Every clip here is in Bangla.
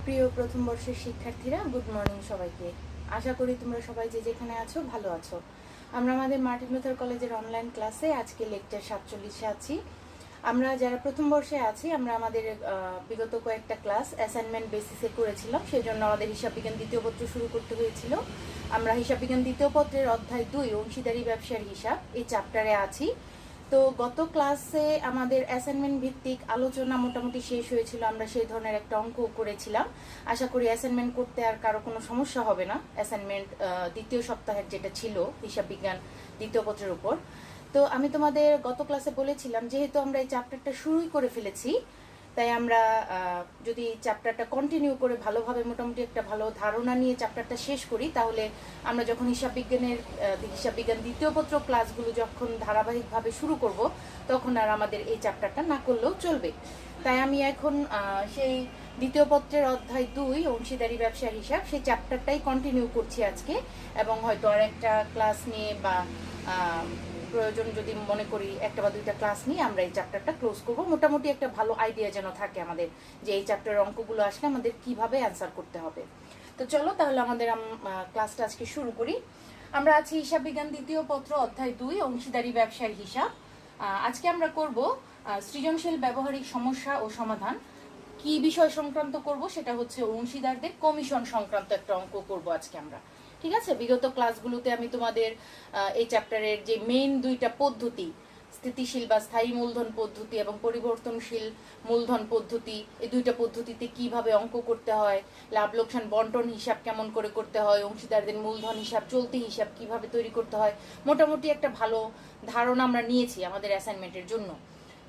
প্রিয় প্রথম বর্ষের শিক্ষার্থীরা, গুড মর্নিং সবাইকে। আশা করি তোমরা সবাই যে যেখানে আছো ভালো আছো। আমরা আমাদের মার্টিন লুথার কলেজের অনলাইন ক্লাসে আজকে লেকচার 47-এ আছি। আমরা যারা প্রথম বর্ষে আছি আমরা আমাদের বিগত কয়েকটা ক্লাস অ্যাসাইনমেন্ট বেসিসে করেছিলাম, সেই জন্য আমাদের হিসাব বিজ্ঞান দ্বিতীয় পত্র শুরু করতে হয়েছিল। আমরা হিসাব বিজ্ঞান দ্বিতীয় পত্রের অধ্যায় 2 অংশীদারি ব্যবসার হিসাব এই চ্যাপ্টারে আছি। তো গত ক্লাসে আমাদের অ্যাসাইনমেন্ট ভিত্তিক আলোচনা মোটামুটি শেষ হয়েছিল। আমরা সেই ধরনের একটা অঙ্ক করেছিলাম। আশা করি অ্যাসাইনমেন্ট করতে আর কারো কোনো সমস্যা হবে না। অ্যাসাইনমেন্ট দ্বিতীয় সপ্তাহের যেটা ছিল হিসাব বিজ্ঞান দ্বিতীয় পত্রের উপর। তো আমি তোমাদের গত ক্লাসে বলেছিলাম যেহেতু আমরা এই চ্যাপ্টারটা শুরুই করে ফেলেছি, তাই আমরা যদি চ্যাপ্টারটা কন্টিনিউ করে ভালোভাবে মোটামুটি একটা ভালো ধারণা নিয়ে চ্যাপ্টারটা শেষ করি, তাহলে আমরা যখন হিসাব বিজ্ঞান দ্বিতীয় পত্র ক্লাসগুলো যখন ধারাবাহিকভাবে শুরু করব, তখন আর আমাদের এই চ্যাপ্টারটা না করলেও চলবে। তাই আমি এখন সেই দ্বিতীয় পত্রের অধ্যায় 2 অংশীদারি ব্যবসার হিসাব সেই চ্যাপ্টারটাই কন্টিনিউ করছি আজকে, এবং হয়তো আর একটা ক্লাস নিয়ে বা প্রয়োজন যদি মনে করি একটা বা দুইটা ক্লাস নিয়ে আমরা এই চ্যাপ্টারটা ক্লোজ করব। মোটামুটি একটা ভালো আইডিয়া যেন থাকে আমাদের যে এই চ্যাপ্টারের অঙ্কগুলো আসলে আমাদের কিভাবে অ্যান্সার করতে হবে। তো চলো তাহলে আমাদের ক্লাসটা আজকে শুরু করি। আমরা আছি হিসাব বিজ্ঞান দ্বিতীয় পত্র অধ্যায় 2 অংশীদারি ব্যবসার হিসাব। আজকে আমরা করব সৃজনশীল ব্যবহারিক সমস্যা ও সমাধান। কি বিষয় সংক্রান্ত করব সেটা হচ্ছে অংশীদারদের কমিশন সংক্রান্ত একটা অঙ্ক করব আজকে আমরা। ঠিক আছে, বিগত ক্লাসগুলোতে আমি তোমাদের এই চ্যাপ্টারের যে মেইন দুইটা পদ্ধতি, স্থিতিশীল বা স্থায়ী মূলধন পদ্ধতি এবং পরিবর্তনশীল মূলধন পদ্ধতি, এই দুইটা পদ্ধতিতে কিভাবে অঙ্ক করতে হয়, লাভ লোকসান বন্টন হিসাব কেমন করে করতে হয়, অংশীদারদের মূলধন হিসাব, চলতি হিসাব কিভাবে তৈরি করতে হয়, মোটামুটি একটা ভালো ধারণা আমরা নিয়েছি আমাদের অ্যাসাইনমেন্টের জন্য।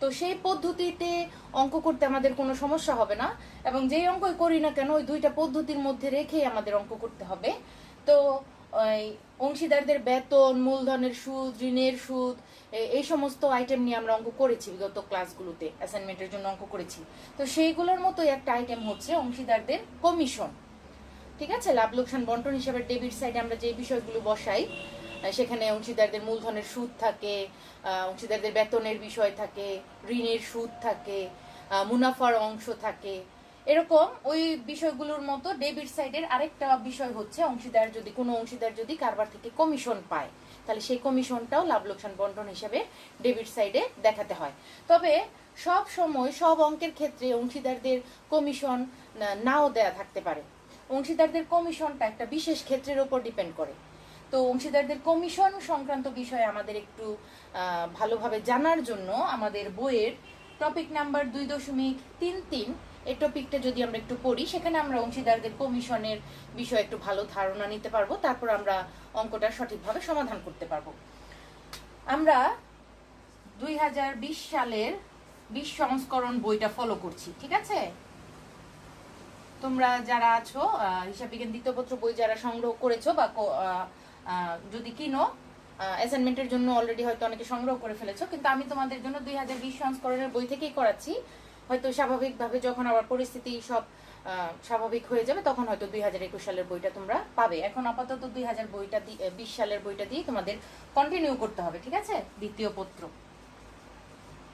তো সেই পদ্ধতিতে অঙ্ক করতে আমাদের কোনো সমস্যা হবে না, এবং যেই অঙ্কই করি না কেন ওই দুইটা পদ্ধতির মধ্যে রেখেই আমাদের অঙ্ক করতে হবে। তো অংশীদারদের বেতন, মূলধনের সুদ, ঋণের সুদ, এই সমস্ত আইটেম নিয়ে আমরা অঙ্ক করেছি বিগত ক্লাসগুলোতে, অ্যাসাইনমেন্টের জন্য অঙ্ক করেছি। তো সেইগুলোর মতোই একটা আইটেম হচ্ছে অংশীদারদের কমিশন। ঠিক আছে, লাভ লোকসান বন্টন হিসাবে ডেবিট সাইডে আমরা যে বিষয়গুলো বসাই, সেখানে অংশীদারদের মূলধনের সুদ থাকে, অংশীদারদের বেতনের বিষয় থাকে, ঋণের সুদ থাকে, মুনাফার অংশ থাকে। এরকম ওই বিষয়গুলোর মতো ডেবিট সাইডের আরেকটা বিষয় হচ্ছে কোনো অংশীদার যদি কারবার থেকে কমিশন পায়, তাহলে সেই কমিশনটাও লাভ লোকসান বন্টন হিসাবে ডেবিট সাইডে দেখাতে হয়। তবে সব সময় সব অঙ্কের ক্ষেত্রে অংশীদারদের কমিশন নাও দেয়া থাকতে পারে। অংশীদারদের কমিশনটা একটা বিশেষ ক্ষেত্রের উপর ডিপেন্ড করে। তো অংশীদারদের কমিশন সংক্রান্ত বিষয়ে আমাদের একটু ভালোভাবে জানার জন্য আমাদের বইয়ের টপিক নাম্বার 2.33 এই টপিকটা যদি আমরা একটু পড়ি, সেখানে আমরা অংশীদারদের কমিশনের বিষয়ে একটু ভালো ধারণা নিতে পারবো, তারপর আমরা অঙ্কটা সঠিকভাবে সমাধান করতে পারবো। আমরা 2020 সালের 20 সংস্করণ বইটা ফলো করছি। ঠিক আছে, তোমরা যারা আছো হিসাব বিজ্ঞান দ্বিতীয় পত্র বই যারা সংগ্রহ করেছো বা যদি কিনো, অ্যাসাইনমেন্টের জন্য অলরেডি হয়তো অনেকে সংগ্রহ করে ফেলেছো, কিন্তু আমি তোমাদের জন্য 2020 সংস্করণের বই থেকেই করাচ্ছি। হয়তো স্বাভাবিকভাবে যখন আবার পরিস্থিতি সব স্বাভাবিক হয়ে যাবে তখন হয়তো 2021 সালের বইটা তোমরা পাবে। এখন আপাতত 2020 সালের বইটা দিয়ে তোমাদের কন্টিনিউ করতে হবে। ঠিক আছে, দ্বিতীয় পত্র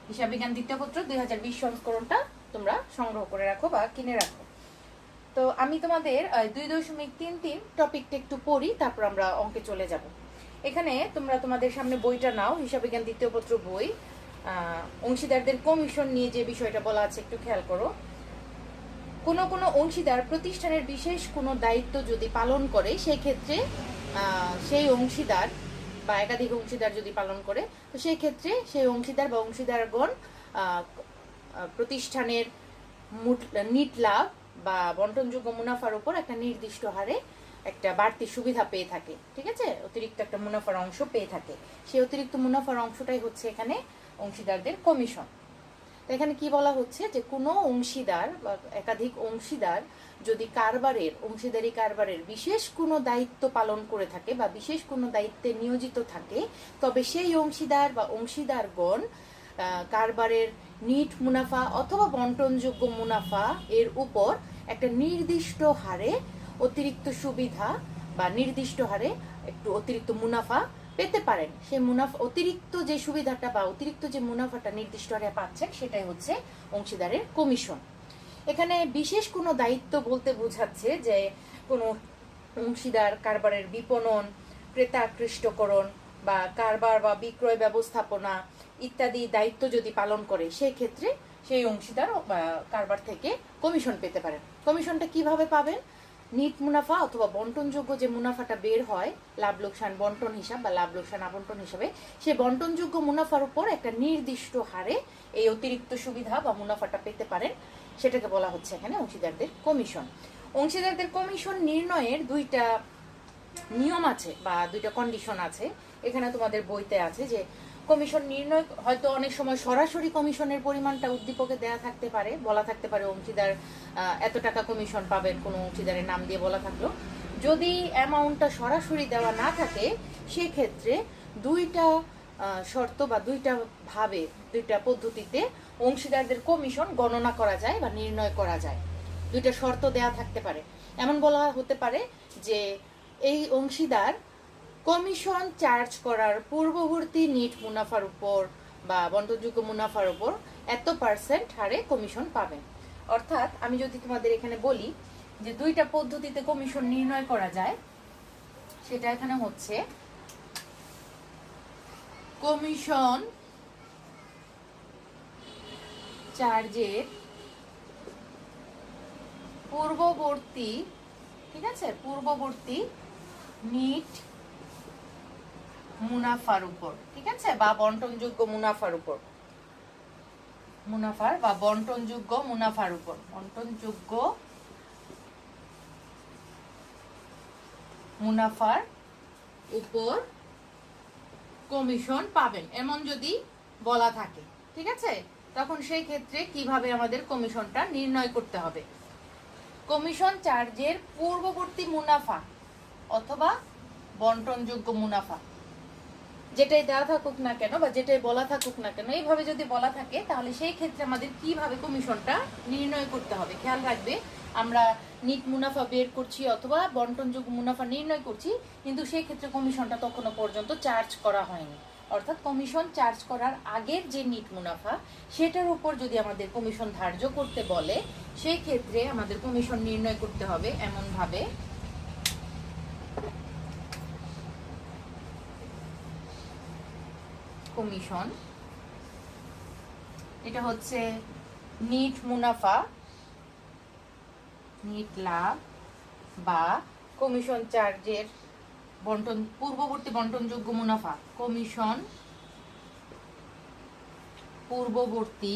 হিসাব বিজ্ঞান দ্বিতীয় পত্র 2020 সংস্করণটা তোমরা সংগ্রহ করে রাখো বা কিনে রাখো। তো আমি তোমাদের 2.33 টপিকটা একটু পড়ি, তারপর আমরা অঙ্কে চলে যাব। এখানে তোমরা তোমাদের সামনে বইটা নাও, হিসাব বিজ্ঞান দ্বিতীয় পত্র বই। অংশীদারদের কমিশন নিয়ে যে বিষয়টা বলা আছে একটু খেয়াল করো। কোনো অংশীদার প্রতিষ্ঠানের বিশেষ কোনো দায়িত্ব যদি পালন করে, সেই ক্ষেত্রে সেই অংশীদার বা একাধিক অংশীদার যদি পালন করে, তো সেই ক্ষেত্রে সেই অংশীদার বা অংশীদারগণ প্রতিষ্ঠানের নিট লাভ বা বন্টনযোগ্য মুনাফার উপর একটা নির্দিষ্ট হারে একটা বাড়তি সুবিধা পেয়ে থাকে। ঠিক আছে, অতিরিক্ত একটা মুনাফার অংশ পেয়ে থাকে। সেই অতিরিক্ত মুনাফার অংশটাই হচ্ছে এখানে অংশীদারদের কমিশন। তো এখানে কি বলা হচ্ছে যে কোনো অংশীদার বা একাধিক অংশীদার যদি অংশীদারি কারবারের বিশেষ কোনো দায়িত্ব পালন করে থাকে বা বিশেষ কোনো দায়িত্বে নিয়োজিত থাকে, তবে সেই অংশীদার বা অংশীদারগণ কারবারের নিট মুনাফা অথবা বন্টনযোগ্য মুনাফা এর উপর একটা নির্দিষ্ট হারে অতিরিক্ত সুবিধা বা নির্দিষ্ট হারে একটু অতিরিক্ত মুনাফা পেতে পারেন। সেই মুনাফা, অতিরিক্ত যে সুবিধাটা বা অতিরিক্ত যে মুনাফাটা নির্দিষ্ট হারে পাচ্ছেন, সেটাই হচ্ছে অংশীদারের কমিশন। এখানে বিশেষ কোনো দায়িত্ব বলতে বোঝাচ্ছে যে কোনো অংশীদার কারবারের বিপণন, ক্রেতা আকৃষ্টকরণ বা কারবার বা বিক্রয় ব্যবস্থাপনা ইত্যাদি দায়িত্ব যদি পালন করে, সেই ক্ষেত্রে সেই অংশীদার কারবার থেকে কমিশন পেতে পারেন। কমিশনটা কিভাবে পাবেন? নিট মুনাফা অথবা বন্টনযোগ্য যে মুনাফাটা বের হয় লাভ লোকসান বন্টন হিসাব বা লাভ লোকসান আবন্টন হিসাবে, সেই বন্টনযোগ্য মুনাফার উপর একটা নির্দিষ্ট হারে এই অতিরিক্ত সুবিধা বা মুনাফাটা পেতে পারেন। সেটাকে বলা হচ্ছে এখানে অংশীদারদের কমিশন। অংশীদারদের কমিশন নির্ণয়ের দুইটা নিয়ম আছে বা দুইটা কন্ডিশন আছে। এখানে তোমাদের বইতে আছে যে কমিশন নির্ণয় হয়তো অনেক সময় সরাসরি কমিশনের পরিমাণটা উদ্দীপকে দেয়া থাকতে পারে, বলা থাকতে পারে অংশীদার এত টাকা কমিশন পাবেন, কোনো অংশীদারের নাম দিয়ে বলা থাকলো। যদি অ্যামাউন্টটা সরাসরি দেওয়া না থাকে, সেক্ষেত্রে দুইটা শর্ত বা দুইটা ভাবে, দুইটা পদ্ধতিতে অংশীদারদের কমিশন গণনা করা যায় বা নির্ণয় করা যায়। দুইটা শর্ত দেয়া থাকতে পারে। এমন বলা হতে পারে যে এই অংশীদার কমিশন চার্জ করার পূর্ববর্তী নিট মুনাফার উপর বা বন্টনযোগ্য মুনাফার উপর এত % হারে কমিশন পাবেন। অর্থাৎ আমি যদি তোমাদের এখানে বলি যে দুইটা পদ্ধতিতে কমিশন নির্ণয় করা যায়, সেটা এখানে হচ্ছে কমিশন চার্জের পূর্ববর্তী, ঠিক আছে, পূর্ববর্তী নিট মুনাফার উপর, ঠিক আছে, বা বন্টনযোগ্য মুনাফার উপর, মুনাফার বা বন্টনযোগ্য মুনাফার উপর, বন্টনযোগ্য মুনাফার উপর কমিশন পাবেন, এমন যদি বলা থাকে, ঠিক আছে, তখন সেই ক্ষেত্রে কিভাবে আমাদের কমিশনটা নির্ণয় করতে হবে। কমিশন চার্জের পূর্ববর্তী মুনাফা অথবা বন্টনযোগ্য মুনাফা, যেটাই দেওয়া থাকুক না কেন বা যেটাই বলা থাকুক না কেন, এইভাবে যদি বলা থাকে তাহলে সেই ক্ষেত্রে আমাদের কিভাবে কমিশনটা নির্ণয় করতে হবে। খেয়াল রাখবে, আমরা নিট মুনাফা বের করছি অথবা বন্টনযোগ্য মুনাফা নির্ণয় করছি, কিন্তু সেই ক্ষেত্রে কমিশনটা তখনও পর্যন্ত চার্জ করা হয়নি। অর্থাৎ কমিশন চার্জ করার আগের যে নিট মুনাফা, সেটার উপর যদি আমাদের কমিশন ধার্য করতে বলে, সেই ক্ষেত্রে আমাদের কমিশন নির্ণয় করতে হবে এমনভাবে কমিশন, এটা হচ্ছে নিট মুনাফা, নিট লাভ বা কমিশন চার্জের বন্টন পূর্ববর্তী বন্টনযোগ্য মুনাফা, কমিশন পূর্ববর্তী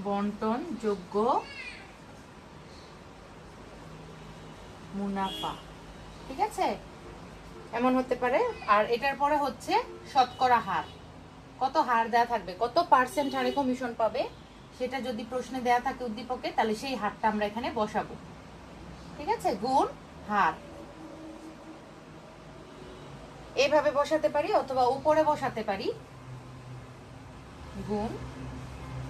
বন্টনযোগ্য মুনাফা, ঠিক আছে, এমন হতে পারে। আর এটার পরে হচ্ছে শতকরা হার, কত হার দেয়া থাকবে, কত % হারে কমিশন পাবে, সেটা যদি প্রশ্নে দেয়া থাকে উদ্দীপকে, তাহলে সেই হারটা আমরা এখানে বসাবো, ঠিক আছে, গুণ হার, এইভাবে বসাতে পারি অথবা উপরে বসাতে পারি গুণ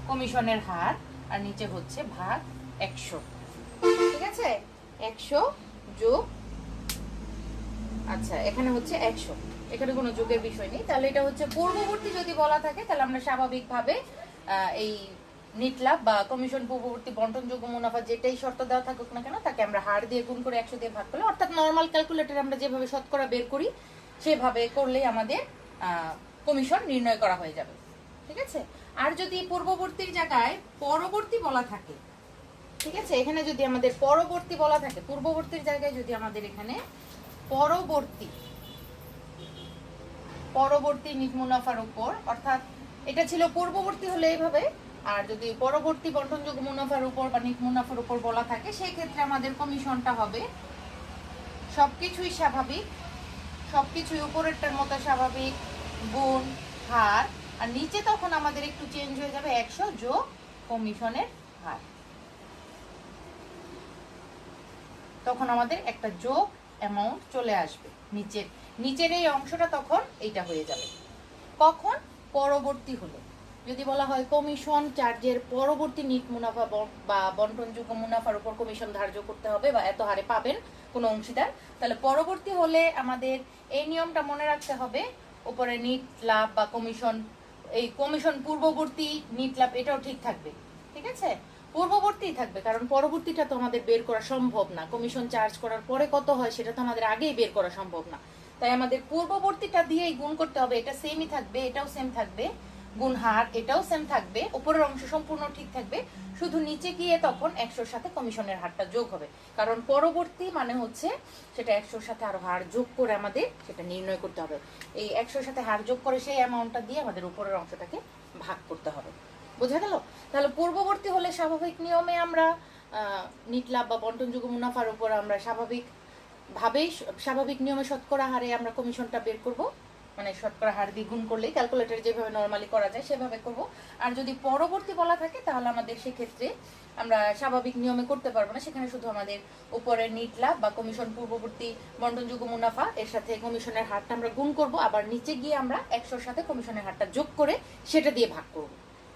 কমিশনের হার, আর নিচে হচ্ছে ভাগ 100, ঠিক আছে, 100 যোগ, আচ্ছা এখানে হচ্ছে 100, এখানে কোনো যোগের বিষয় নেই। তাহলে এটা হচ্ছে পূর্ববর্তী যদি বলা থাকে, তাহলে আমরা স্বাভাবিকভাবে এই নিট লাভ বা কমিশন পূর্ববর্তী বন্টনযোগ্য মুনাফা যেটাই শর্ত দেওয়া থাকুক না কেন, তাকে আমরা হার দিয়ে গুণ করে 100 দিয়ে ভাগ করলে, অর্থাৎ নর্মাল ক্যালকুলেটরে আমরা যেভাবে শতকরা বের করি সেভাবে করলেই আমাদের কমিশন নির্ণয় করা হয়ে যাবে, ঠিক আছে। আর যদি পূর্ববর্তীর জায়গায় পরবর্তী বলা থাকে, ঠিক আছে, এখানে যদি আমাদের পরবর্তী বলা থাকে, পূর্ববর্তীর জায়গায় যদি আমাদের এখানে পরবর্তী নিট মুনাফার উপর, অর্থাৎ এটা ছিল পূর্ববর্তী হলে এইভাবে, আর যদি পরবর্তী বন্টনযোগ্য মুনাফার উপর বা নিট মুনাফার উপর বলা থাকে, সেই ক্ষেত্রে আমাদের কমিশনটা হবে সবকিছুই স্বাভাবিক, সবকিছুই উপরেরটার মতো স্বাভাবিক, গুণ হার, আর নিচে তখন আমাদের একটু চেঞ্জ হয়ে যাবে 100 যোগ কমিশনের হার, তখন আমাদের একটা যোগ অ্যামাউন্ট চলে আসবে নিচের এই অংশটা, তখন এইটা হয়ে যাবে। কখন? পরবর্তী হলে, যদি বলা হয় কমিশন চার্জের পরবর্তী নিট মুনাফা বা বন্টনযোগ্য মুনাফার উপর কমিশন ধার্য করতে হবে বা এত হারে পাবেন কোনো অংশীদার, তাহলে পরবর্তী হলে আমাদের এই নিয়মটা মনে রাখতে হবে, উপরে নিট লাভ বা কমিশন এই কমিশন পূর্ববর্তী নিট লাভ এটাও ঠিক থাকবে, ঠিক আছে, পূর্ববর্তীই থাকবে, কারণ পরবর্তীটা তো আমাদের বের করা সম্ভব না। কমিশন চার্জ করার পরে কত হয় সেটা তো আমাদের আগেই বের করা সম্ভব না, তাই আমাদের পূর্ববর্তীটা দিয়েই গুণ করতে হবে। এটা সেমই থাকবে, এটাও সেম থাকবে, গুণ হার এটাও সেম থাকবে, উপরের অংশ সম্পূর্ণ ঠিক থাকবে, শুধু নিচে গিয়ে তখন 100-র সাথে কমিশনের হারটা যোগ হবে, কারণ পরবর্তী মানে হচ্ছে সেটা 100-র সাথে আরো হার যোগ করে আমাদের সেটা নির্ণয় করতে হবে। এই 100-র সাথে হার যোগ করে সেই অ্যামাউন্টটা দিয়ে আমাদের উপরের অংশটাকে ভাগ করতে হবে। বোঝা গেল? তাহলে পূর্ববর্তী হলে স্বাভাবিক নিয়মে আমরা নিট লাভ বা বন্টনযোগ্য মুনাফার উপর আমরা স্বাভাবিক নিয়মে শতকরা হারে আমরা কমিশনটা বের করব, মানে শতকরা হার দিয়ে গুণ করলেই ক্যালকুলেটরে যেভাবে নরমালি করা যায় সেভাবে করব। আর যদি পরবর্তী বলা থাকে তাহলে আমাদের সেক্ষেত্রে আমরা স্বাভাবিক নিয়মে করতে পারবো না, সেখানে শুধু আমাদের উপরে নিট লাভ বা কমিশন পূর্ববর্তী বন্টনযোগ্য মুনাফা এর সাথে কমিশনের হারটা আমরা গুণ করব, আবার নিচে গিয়ে আমরা 100-র সাথে কমিশনের হারটা যোগ করে সেটা দিয়ে ভাগ করব।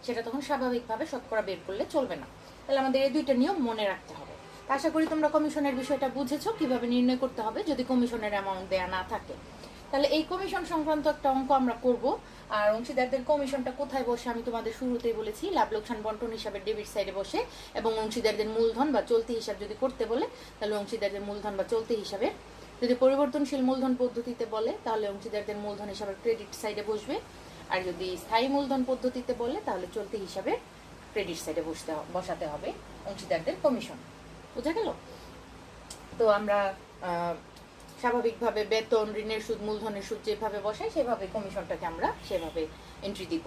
সেটা তখন স্বাভাবিকভাবে শতকরা বের করলে চলবে না। তাহলে আমাদের এই দুইটা নিয়ম মনে রাখতে হবে। আশা করি তোমরা কমিশনের বিষয়টা বুঝেছো, কিভাবে নির্ণয় করতে হবে যদি কমিশনের অ্যামাউন্ট দেয়া না থাকে। তাহলে এই কমিশন সংক্রান্ত একটা অঙ্ক আমরা করব। আর অংশীদারদের কমিশনটা কোথায় বসে আমি তোমাদের শুরুতেই বলেছি, লাভ লোকসান বন্টন হিসাবে ডেবিট সাইডে বসে, এবং অংশীদারদের মূলধন বা চলতি হিসাব যদি করতে বলে তাহলে অংশীদারদের মূলধন বা চলতি হিসাবে, যদি পরিবর্তনশীল মূলধন পদ্ধতিতে বলে তাহলে অংশীদারদের মূলধন হিসাবে ক্রেডিট সাইডে বসবে, আর যদি স্থায়ী মূলধন পদ্ধতিতে বলে তাহলে চলতি হিসাবে ক্রেডিট সাইডে বসাতে হবে অংশীদারদের কমিশন। বোঝা গেল? তো আমরা স্বাভাবিকভাবে বেতন, ঋণের সুদ, মূলধনের সুদ যেভাবে বসাই সেভাবে কমিশনটাকে আমরা সেভাবে এন্ট্রি দিব।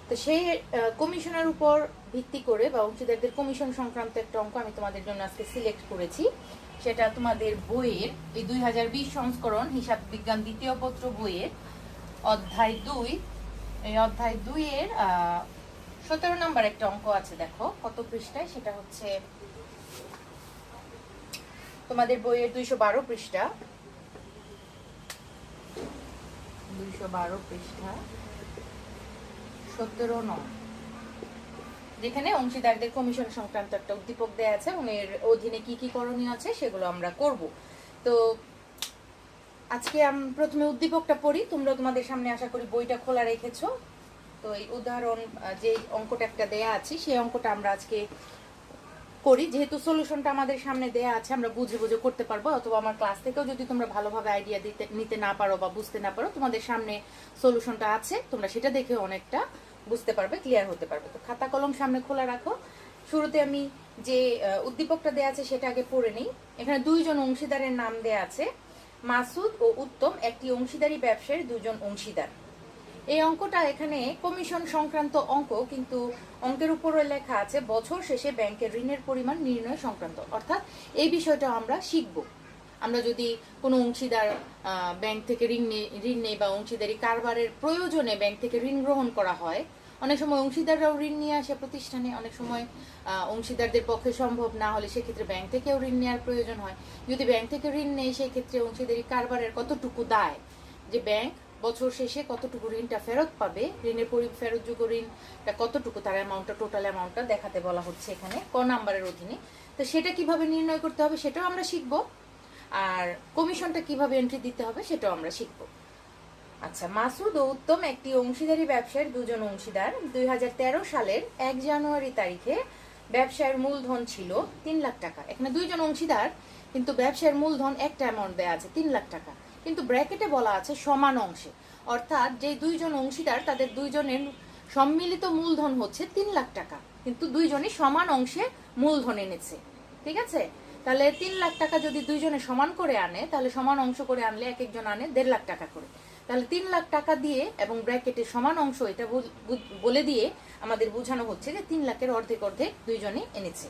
তো সেই কমিশনের উপর ভিত্তি করে বা অংশীদারদের কমিশন সংক্রান্ত একটা অঙ্ক আমি তোমাদের জন্য আজকে সিলেক্ট করেছি। সেটা তোমাদের বইয়ের এই 2020 সংস্করণ হিসাব বিজ্ঞান দ্বিতীয় পত্র বইয়ের অধ্যায় 2, এই অধ্যায় 2 এর 17 নম্বর একটা অঙ্ক আছে। দেখো কত পৃষ্ঠায়, সেটা হচ্ছে তোমাদের বইয়ের 212 পৃষ্ঠা, 212 পৃষ্ঠা 17 নং, যেখানে অংশীদারদের কমিশন সংক্রান্ত একটা উদ্দীপক দেয়া আছে এবং এর অধীনে কি কি করণীয় আছে সেগুলো আমরা করব। তো আজকে আমি প্রথমে উদ্দীপকটা পড়ি, তোমরা তোমাদের সামনে আশা করি বইটা খোলা রেখেছো। তো এই উদাহরণ যে অঙ্কটা একটা দেয়া আছে সেই অঙ্কটা আমরা আজকে করি, যেহেতু সলিউশনটা আমাদের সামনে দেয়া আছে আমরা বুঝে বুঝে করতে পারবো, অথবা আমার ক্লাস থেকেও যদি তোমরা ভালোভাবে আইডিয়া নিতে না পারো বা বুঝতে না পারো, তোমাদের সামনে সলিউশনটা আছে, তোমরা সেটা দেখে অনেকটা বুঝতে পারবে, ক্লিয়ার হতে পারবে। তো খাতা কলম সামনে খোলা রাখো। শুরুতে আমি যে উদ্দীপকটা দেয়া আছে সেটা আগে পড়ে নিই। এখানে দুইজন অংশীদারের নাম দেয়া আছে, মাসুদ ও উত্তম একটি অংশীদারি ব্যবসায়ের দুজন অংশীদার। এই অঙ্কটা এখানে কমিশন সংক্রান্ত অঙ্ক, কিন্তু অঙ্কের উপরে লেখা আছে বছর শেষে ব্যাংকের ঋণের পরিমাণ নির্ণয় সংক্রান্ত, অর্থাৎ এই বিষয়টা আমরা শিখব। আমরা যদি কোনো অংশীদার ব্যাংক থেকে ঋণ নেই বা অংশীদারি কারবারের প্রয়োজনে ব্যাংক থেকে ঋণ গ্রহণ করা হয়, অনেক সময় অংশীদাররাও ঋণ নিয়ে আসে প্রতিষ্ঠানে, অনেক সময় অংশীদারদের পক্ষে সম্ভব না হলে সেক্ষেত্রে ব্যাংক থেকেও ঋণ নেওয়ার প্রয়োজন হয়। যদি ব্যাংক থেকে ঋণ নেই সেই ক্ষেত্রে অংশীদারি কারবারের কতটুকু দায়, যে ব্যাংক বছর শেষে কতটুকু ঋণটা ফেরত পাবে, ঋণের ফেরতযোগ্য ঋণটা কতটুকু, তার অ্যামাউন্টটা, টোটাল অ্যামাউন্টটা দেখাতে বলা হচ্ছে এখানে ক নাম্বারের অধীনে। তো সেটা কিভাবে নির্ণয় করতে হবে সেটাও আমরা শিখবো, আর কমিশনটা কিভাবে এন্ট্রি দিতে হবে সেটাও আমরা শিখবো। আচ্ছা, মাসুদ ও উত্তম একটি অংশীদারি ব্যবসায়ের দুজন অংশীদার। 2013 সালের 1 জানুয়ারি তারিখে ব্যবসায়ের মূলধন ছিল 3 লাখ টাকা। এখানে দুইজন অংশীদার, কিন্তু ব্যবসায়ের মূলধন একটা অ্যামাউন্ট দেওয়া আছে 3 লাখ টাকা, কিন্তু ব্র্যাকেটে বলা আছে সমান অংশে, অর্থাৎ যে দুইজন অংশীদার তাদের দুইজনের সম্মিলিত মূলধন হচ্ছে 3 লাখ টাকা, কিন্তু দুইজনই সমান অংশে মূলধন এনেছে। ঠিক আছে? তাহলে 3 লাখ টাকা যদি দুইজনে সমান করে আনে, তাহলে সমান অংশ করে আনলে এক একজন আনে 1.5 লাখ টাকা করে। তাহলে 3 লাখ টাকা দিয়ে এবং ব্র্যাকেটে সমান অংশ এটা বলে দিয়ে আমাদের বোঝানো হচ্ছে যে 3 লাখের অর্ধেক অর্ধেক দুইজনই এনেছে।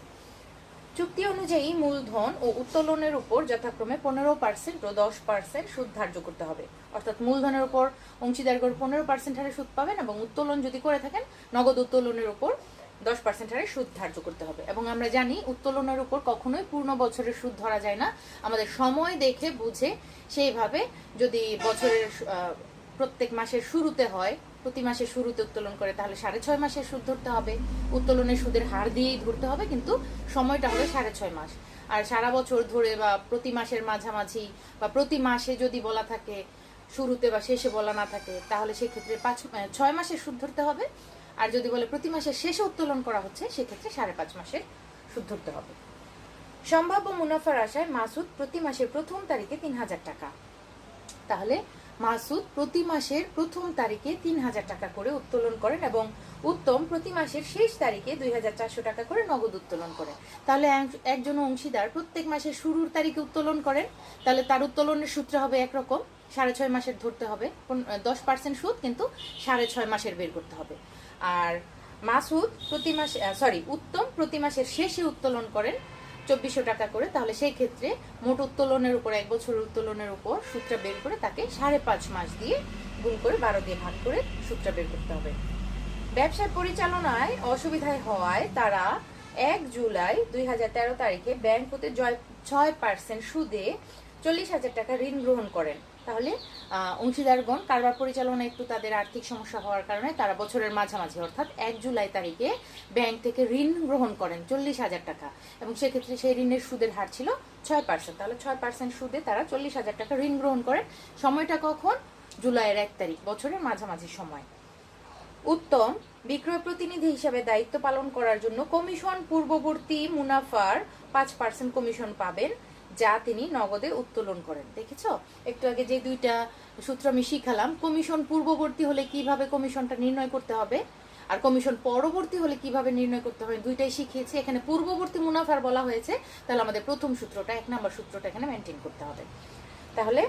চুক্তি অনুযায়ী মূলধন ও উত্তোলনের উপর যথাক্রমে 15% ও 10% সুদ ধার্য করতে হবে, অর্থাৎ মূলধনের উপর অংশীদারগণ 15% হারে সুদ পাবেন এবং উত্তোলন যদি করে থাকেন নগদ উত্তোলনের উপর 10% হারে সুদ ধার্য করতে হবে। এবং আমরা জানি উত্তোলনের উপর কখনোই পূর্ণ বছরের সুদ ধরা যায় না, আমাদের সময় দেখে বুঝে সেইভাবে, যদি বছরের প্রত্যেক মাসের শুরুতে হয়, প্রতি মাসের শুরুতে উত্তোলন করে তাহলে 6.5 মাসের সুদ ধরতে হবে, উত্তোলনের সুদের হার দিয়েই ধরতে হবে, কিন্তু সময়টা হবে 6.5 মাস। আর সারা বছর ধরে বা প্রতি মাসের মাঝামাঝি বা প্রতি মাসে যদি বলা থাকে শুরুতে বা শেষে বলা না থাকে, তাহলে সেক্ষেত্রে 6 মাসের সুদ ধরতে হবে। আর যদি বলে প্রতি মাসের শেষে উত্তোলন করা হচ্ছে, সেক্ষেত্রে 5.5 মাসের সুদ ধরতে হবে। সম্ভাব্য মুনাফার আশায় মাসুদ প্রতি মাসের প্রথম তারিখে 3000 টাকা। তাহলে মাসুদ প্রতি মাসের প্রথম তারিখে 3000 টাকা করে উত্তোলন করেন এবং উত্তম প্রতি মাসের শেষ তারিখে 2400 টাকা করে নগদ উত্তোলন করেন। তাহলে একজন অংশীদার প্রত্যেক মাসের শুরুর তারিখে উত্তোলন করেন, তাহলে তার উত্তোলনের সূত্র হবে একরকম, 6.5 মাসের ধরতে হবে, 10% সুদ, কিন্তু 6.5 মাসের বের করতে হবে। আর মাসুদ প্রতি মাসে উত্তম প্রতি মাসের শেষে উত্তোলন করেন 2400 টাকা করে, তাহলে সেই ক্ষেত্রে মোট উত্তোলনের উপর 1 বছরের উত্তোলনের উপর সূত্র বের করে তাকে 5.5 মাস দিয়ে গুণ করে 12 দিয়ে ভাগ করে সূত্র বের করতে হবে। ব্যবসায় পরিচালনায় অসুবিধায় হওয়ায় তারা 1 জুলাই 2013 তারিখে ব্যাংক হতে 6% সুদে 40,000 টাকা ঋণ গ্রহণ করেন। তাহলে অংশীদারগণ কারবার পরিচালনায় একটু তাদের আর্থিক সমস্যা হওয়ার কারণে তারা বছরের মাঝামাঝি অর্থাৎ 1 জুলাই তারিখে ব্যাংক থেকে ঋণ গ্রহণ করেন 40,000 টাকা, এবং সেক্ষেত্রে সেই ঋণের সুদের হার ছিল 6%। তাহলে 6% সুদে তারা 40,000 টাকা ঋণ গ্রহণ করেন। সময়টা কখন? জুলাইয়ের 1 তারিখ, বছরের মাঝামাঝি সময়। উত্তম বিক্রয় প্রতিনিধি হিসাবে দায়িত্ব পালন করার জন্য কমিশন পূর্ববর্তী মুনাফার 5% কমিশন পাবেন, যা তিনি নগদে উত্তোলন করেন। দেখেছো, একটু আগে যে দুইটা সূত্র আমি শিখালাম, কমিশন পূর্ববর্তী হলে কিভাবে কমিশনটা নির্ণয় করতে হবে আর কমিশন পরবর্তী হলে কিভাবে নির্ণয় করতে হবে, দুইটাই শিখিয়েছি। এখানে পূর্ববর্তী মুনাফার বলা হয়েছে, তাহলে আমাদের প্রথম সূত্রটা 1 নম্বর সূত্রটা এখানে মেনটেন করতে হবে। তাহলে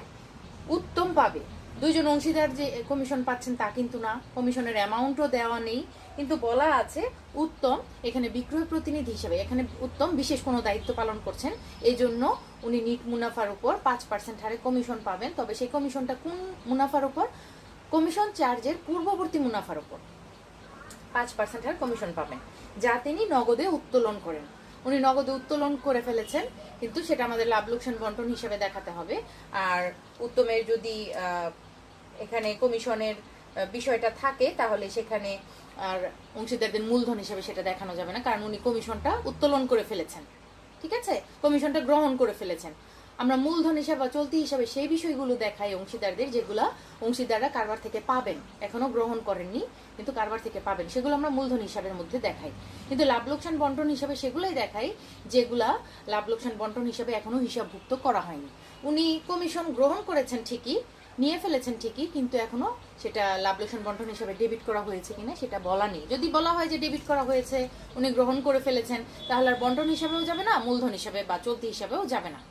উত্তম পাবে, দুইজন অংশীদার যে কমিশন পাচ্ছেন তা কিন্তু না, কমিশনের অ্যামাউন্টও দেওয়া নেই, কিন্তু বলা আছে উত্তম এখানে বিক্রয় প্রতিনিধি হিসেবে, এখানে উত্তম বিশেষ কোনো দায়িত্ব পালন করছেন, এই জন্য উনি নিট মুনাফার উপর 5% হারে কমিশন পাবেন। তবে সেই কমিশনটা কোন মুনাফার উপর? কমিশন চার্জের পূর্ববর্তী মুনাফার উপর 5% হারে কমিশন পাবেন, যা তিনি নগদে উত্তোলন করেন। উনি নগদে উত্তোলন করে ফেলেছেন, কিন্তু সেটা আমাদের লাভ লোকসান বন্টন হিসেবে দেখাতে হবে। আর উত্তমের যদি এখানে কমিশনের বিষয়টা থাকে, তাহলে সেখানে আর অংশীদারদের মূলধন হিসেবে সেটা দেখানো যাবে না, কারণ উনি কমিশনটা উত্তোলন করে ফেলেছেন। ঠিক আছে, কমিশনটা গ্রহণ করে ফেলেছেন। আমরা মূলধন হিসাবে বা চলতি হিসাবে সেই বিষয়গুলো দেখাই অংশীদারদের, যেগুলা অংশীদাররা কারবার থেকে পাবেন, এখনো গ্রহণ করেননি কিন্তু কারবার থেকে পাবেন, সেগুলো আমরা মূলধন হিসাবের মধ্যে দেখাই। কিন্তু লাভ লোকসান বন্টন হিসাবে সেগুলাই দেখাই যেগুলা লাভ লোকসান বন্টন হিসাবে এখনো হিসাবভুক্ত করা হয়নি। উনি কমিশন গ্রহণ করেছেন ঠিকই, নিয়ে ফেলেছেন ঠিকই, কিন্তু এখনো সেটা লাভ লোকসান বন্টন হিসাবে ডেবিট করা হয়েছে কিনা সেটা বলা নেই। যদি বলা হয় যে ডেবিট করা হয়েছে, উনি গ্রহণ করে ফেলেছেন, তাহলে আর বন্টন হিসাবেও যাবে না, মূলধন হিসাবে বা চলতি হিসাবেও যাবে না।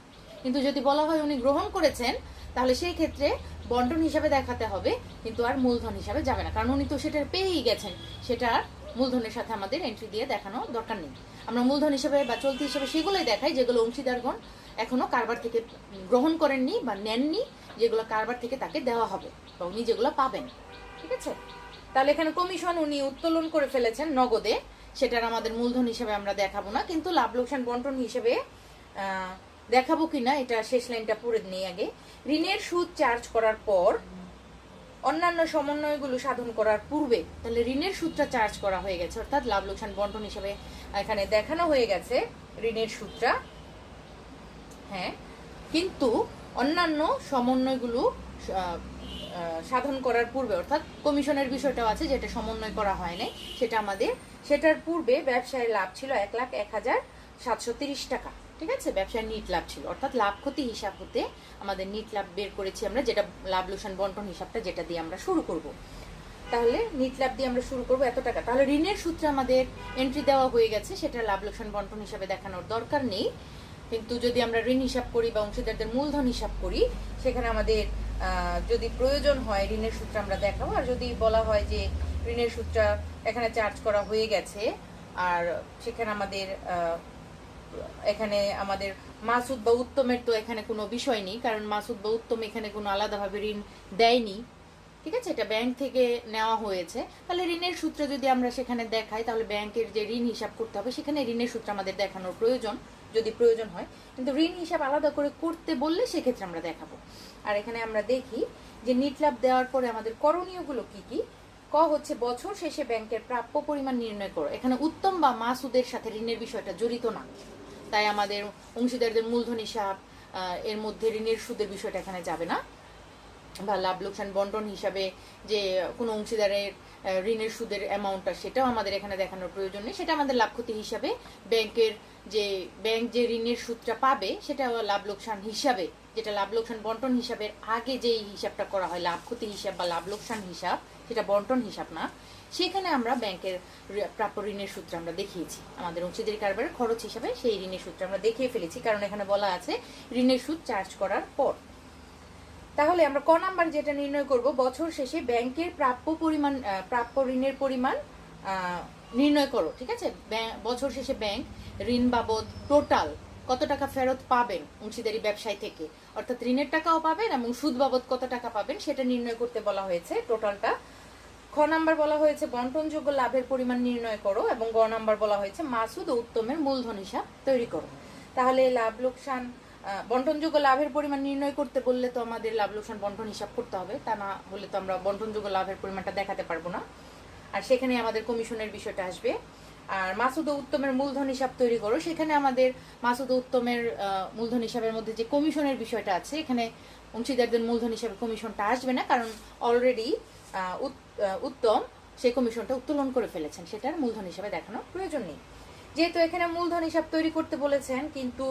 কিন্তু যদি বলা হয় উনি গ্রহণ করেছেন, তাহলে সেই ক্ষেত্রে বন্টন হিসাবে দেখাতে হবে, কিন্তু আর মূলধন হিসাবে যাবে না, কারণ উনি তো সেটা পেয়েই গেছেন, সেটা মূলধনের সাথে আমাদের এন্ট্রি দিয়ে দেখানো দরকার নেই। আমরা মূলধন হিসাবে বা চলতি হিসাবে সেগুলোই দেখাই যেগুলো অংশীদারগণ এখনো কারবার থেকে গ্রহণ করেননি বা নেননি, যেগুলো কারবার থেকে তাকে দেওয়া হবে বা উনি যেগুলো পাবেন। ঠিক আছে, তাহলে এখানে কমিশন উনি উত্তোলন করে ফেলেছেন নগদে, সেটার আমাদের মূলধন হিসাবে আমরা দেখাবো না, কিন্তু লাভ লোকসান বন্টন হিসেবে দেখাবো কিনা এটা শেষ লাইনটা পড়ে নিই আগে। ঋণের সুদ চার্জ করার পর অন্যান্য সমন্বয়গুলো সাধন করার পূর্বে, তাহলে ঋণের সুদটা চার্জ করা হয়ে গেছে, অর্থাৎ লাভ লোকসান বন্টন হিসেবে এখানে দেখানো হয়ে গেছে ঋণের সুদটা, হ্যাঁ, কিন্তু অন্যান্য সমন্বয়গুলো সাধন করার পূর্বে, অর্থাৎ কমিশনের বিষয়টাও আছে যেটা সমন্বয় করা হয় নাই, সেটা আমাদের সেটার পূর্বে ব্যবসায় লাভ ছিল 1,01,730 টাকা। ঠিক আছে, ব্যবসায় নিট লাভ ছিল, অর্থাৎ লাভ ক্ষতি হিসাব হতে আমাদের নিট লাভ বের করেছি আমরা, যেটা লাভ লোকসান বন্টন হিসাবটা যেটা দিয়ে আমরা শুরু করব। তাহলে নিট লাভ দিয়ে আমরা শুরু করব এত টাকা। তাহলে ঋণের সূত্রে আমাদের এন্ট্রি দেওয়া হয়ে গেছে, সেটা লাভ লোকসান বন্টন হিসাবে দেখানোর দরকার নেই। কিন্তু যদি আমরা ঋণ হিসাব করি বা অংশীদারদের মূলধন হিসাব করি, সেখানে আমাদের যদি প্রয়োজন হয় ঋণের সূত্র আমরা দেখাবো। আর যদি বলা হয় যে ঋণের সূত্র এখানে চার্জ করা হয়ে গেছে, আর সেখানে আমাদের মাসুদ বা উত্তমের তো এখানে কোনো বিষয় নেই, কারণ মাসুদ বা উত্তম এখানে কোনো আলাদাভাবে ঋণ দেয়নি। ঠিক আছে, এটা ব্যাংক থেকে নেওয়া হয়েছে। তাহলে ঋণের সূত্র যদি আমরা সেখানে দেখাই, তাহলে ব্যাংকের যে ঋণ হিসাব করতে হবে সেখানে ঋণের সূত্র আমাদের দেখানোর প্রয়োজন, যদি প্রয়োজন হয়। কিন্তু ঋণ হিসাব আলাদা করে করতে বললে সেক্ষেত্রে আমরা দেখাবো। আর এখানে আমরা দেখি যে নিট লাভ দেওয়ার পরে আমাদের করণীয়গুলো কি কি। ক হচ্ছে বছর শেষে ব্যাংকের প্রাপ্য পরিমাণ নির্ণয় করো। এখানে উত্তম বা মাসুদের সাথে ঋণের বিষয়টা জড়িত না, তাই আমাদের অংশীদারদের মূলধন হিসাব এর মধ্যে ঋণের সুদের বিষয়টা এখানে যাবে না। বা লাভ লোকসান বন্টন হিসাবে যে কোনো অংশীদারের ঋণের সুদের অ্যামাউন্টটা সেটাও আমাদের এখানে দেখানোর প্রয়োজন নেই। সেটা আমাদের লাভ ক্ষতি হিসাবে ব্যাংক যে ঋণের সুদটা পাবে সেটা লাভ লোকসান হিসাবে, যেটা লাভ লোকসান বন্টন হিসাবের আগে যেই হিসাবটা করা হয় লাভ ক্ষতি হিসাব বা লাভ লোকসান হিসাব, সেটা বন্টন হিসাব না, সেখানে আমরা ব্যাংকের প্রাপ্য ঋণের সূত্র আমরা দেখিয়েছি। আমাদের অংশীদারি কারবারের খরচ হিসাবে সেই ঋণের সূত্র আমরা দেখিয়ে ফেলেছি, কারণ এখানে বলা আছে ঋণের সুদ চার্জ করার পর। তাহলে আমরা ক নাম্বার যেটা নির্ণয় করব, বছর শেষে ব্যাংকের প্রাপ্য ঋণের পরিমাণ নির্ণয় করো। ঠিক আছে, বছর শেষে ব্যাংক ঋণ বাবদ টোটাল কত টাকা ফেরত পাবেন অংশীদারি ব্যবসায় থেকে, অর্থাৎ ঋণের টাকাও পাবেন এবং সুদ বাবদ কত টাকা পাবেন সেটা নির্ণয় করতে বলা হয়েছে টোটালটা। খ নাম্বার বলা হয়েছে বন্টনযোগ্য লাভের পরিমাণ নির্ণয় করো, এবং গ নাম্বার বলা হয়েছে মাসুদ ও উত্তমের মূলধন হিসাব তৈরি করো। তাহলে লাভ লোকসান বন্টনযোগ্য লাভের পরিমাণ নির্ণয় করতে বললে তো আমাদের লাভ লোকসান বন্টন হিসাব করতে হবে, তা না হলে তো আমরা বন্টনযোগ্য লাভের পরিমাণটা দেখাতে পারবো না, আর সেখানে আমাদের কমিশনের বিষয়টা আসবে। আর মাসুদ ও উত্তমের মূলধন হিসাব তৈরি করো, সেখানে আমাদের মাসুদ ও উত্তমের মূলধন হিসাবের মধ্যে যে কমিশনের বিষয়টা আছে, এখানে অংশীদারদের মূলধন হিসাবে কমিশনটা আসবে না, কারণ অলরেডি উত্তম সেই কমিশনটা উত্তোলন করে ফেলেছেন, সেটার মূলধন হিসাবে দেখানোর প্রয়োজন নেই। যেহেতু এখানে মূলধন হিসাব তৈরি করতে বলেছেন, কিন্তু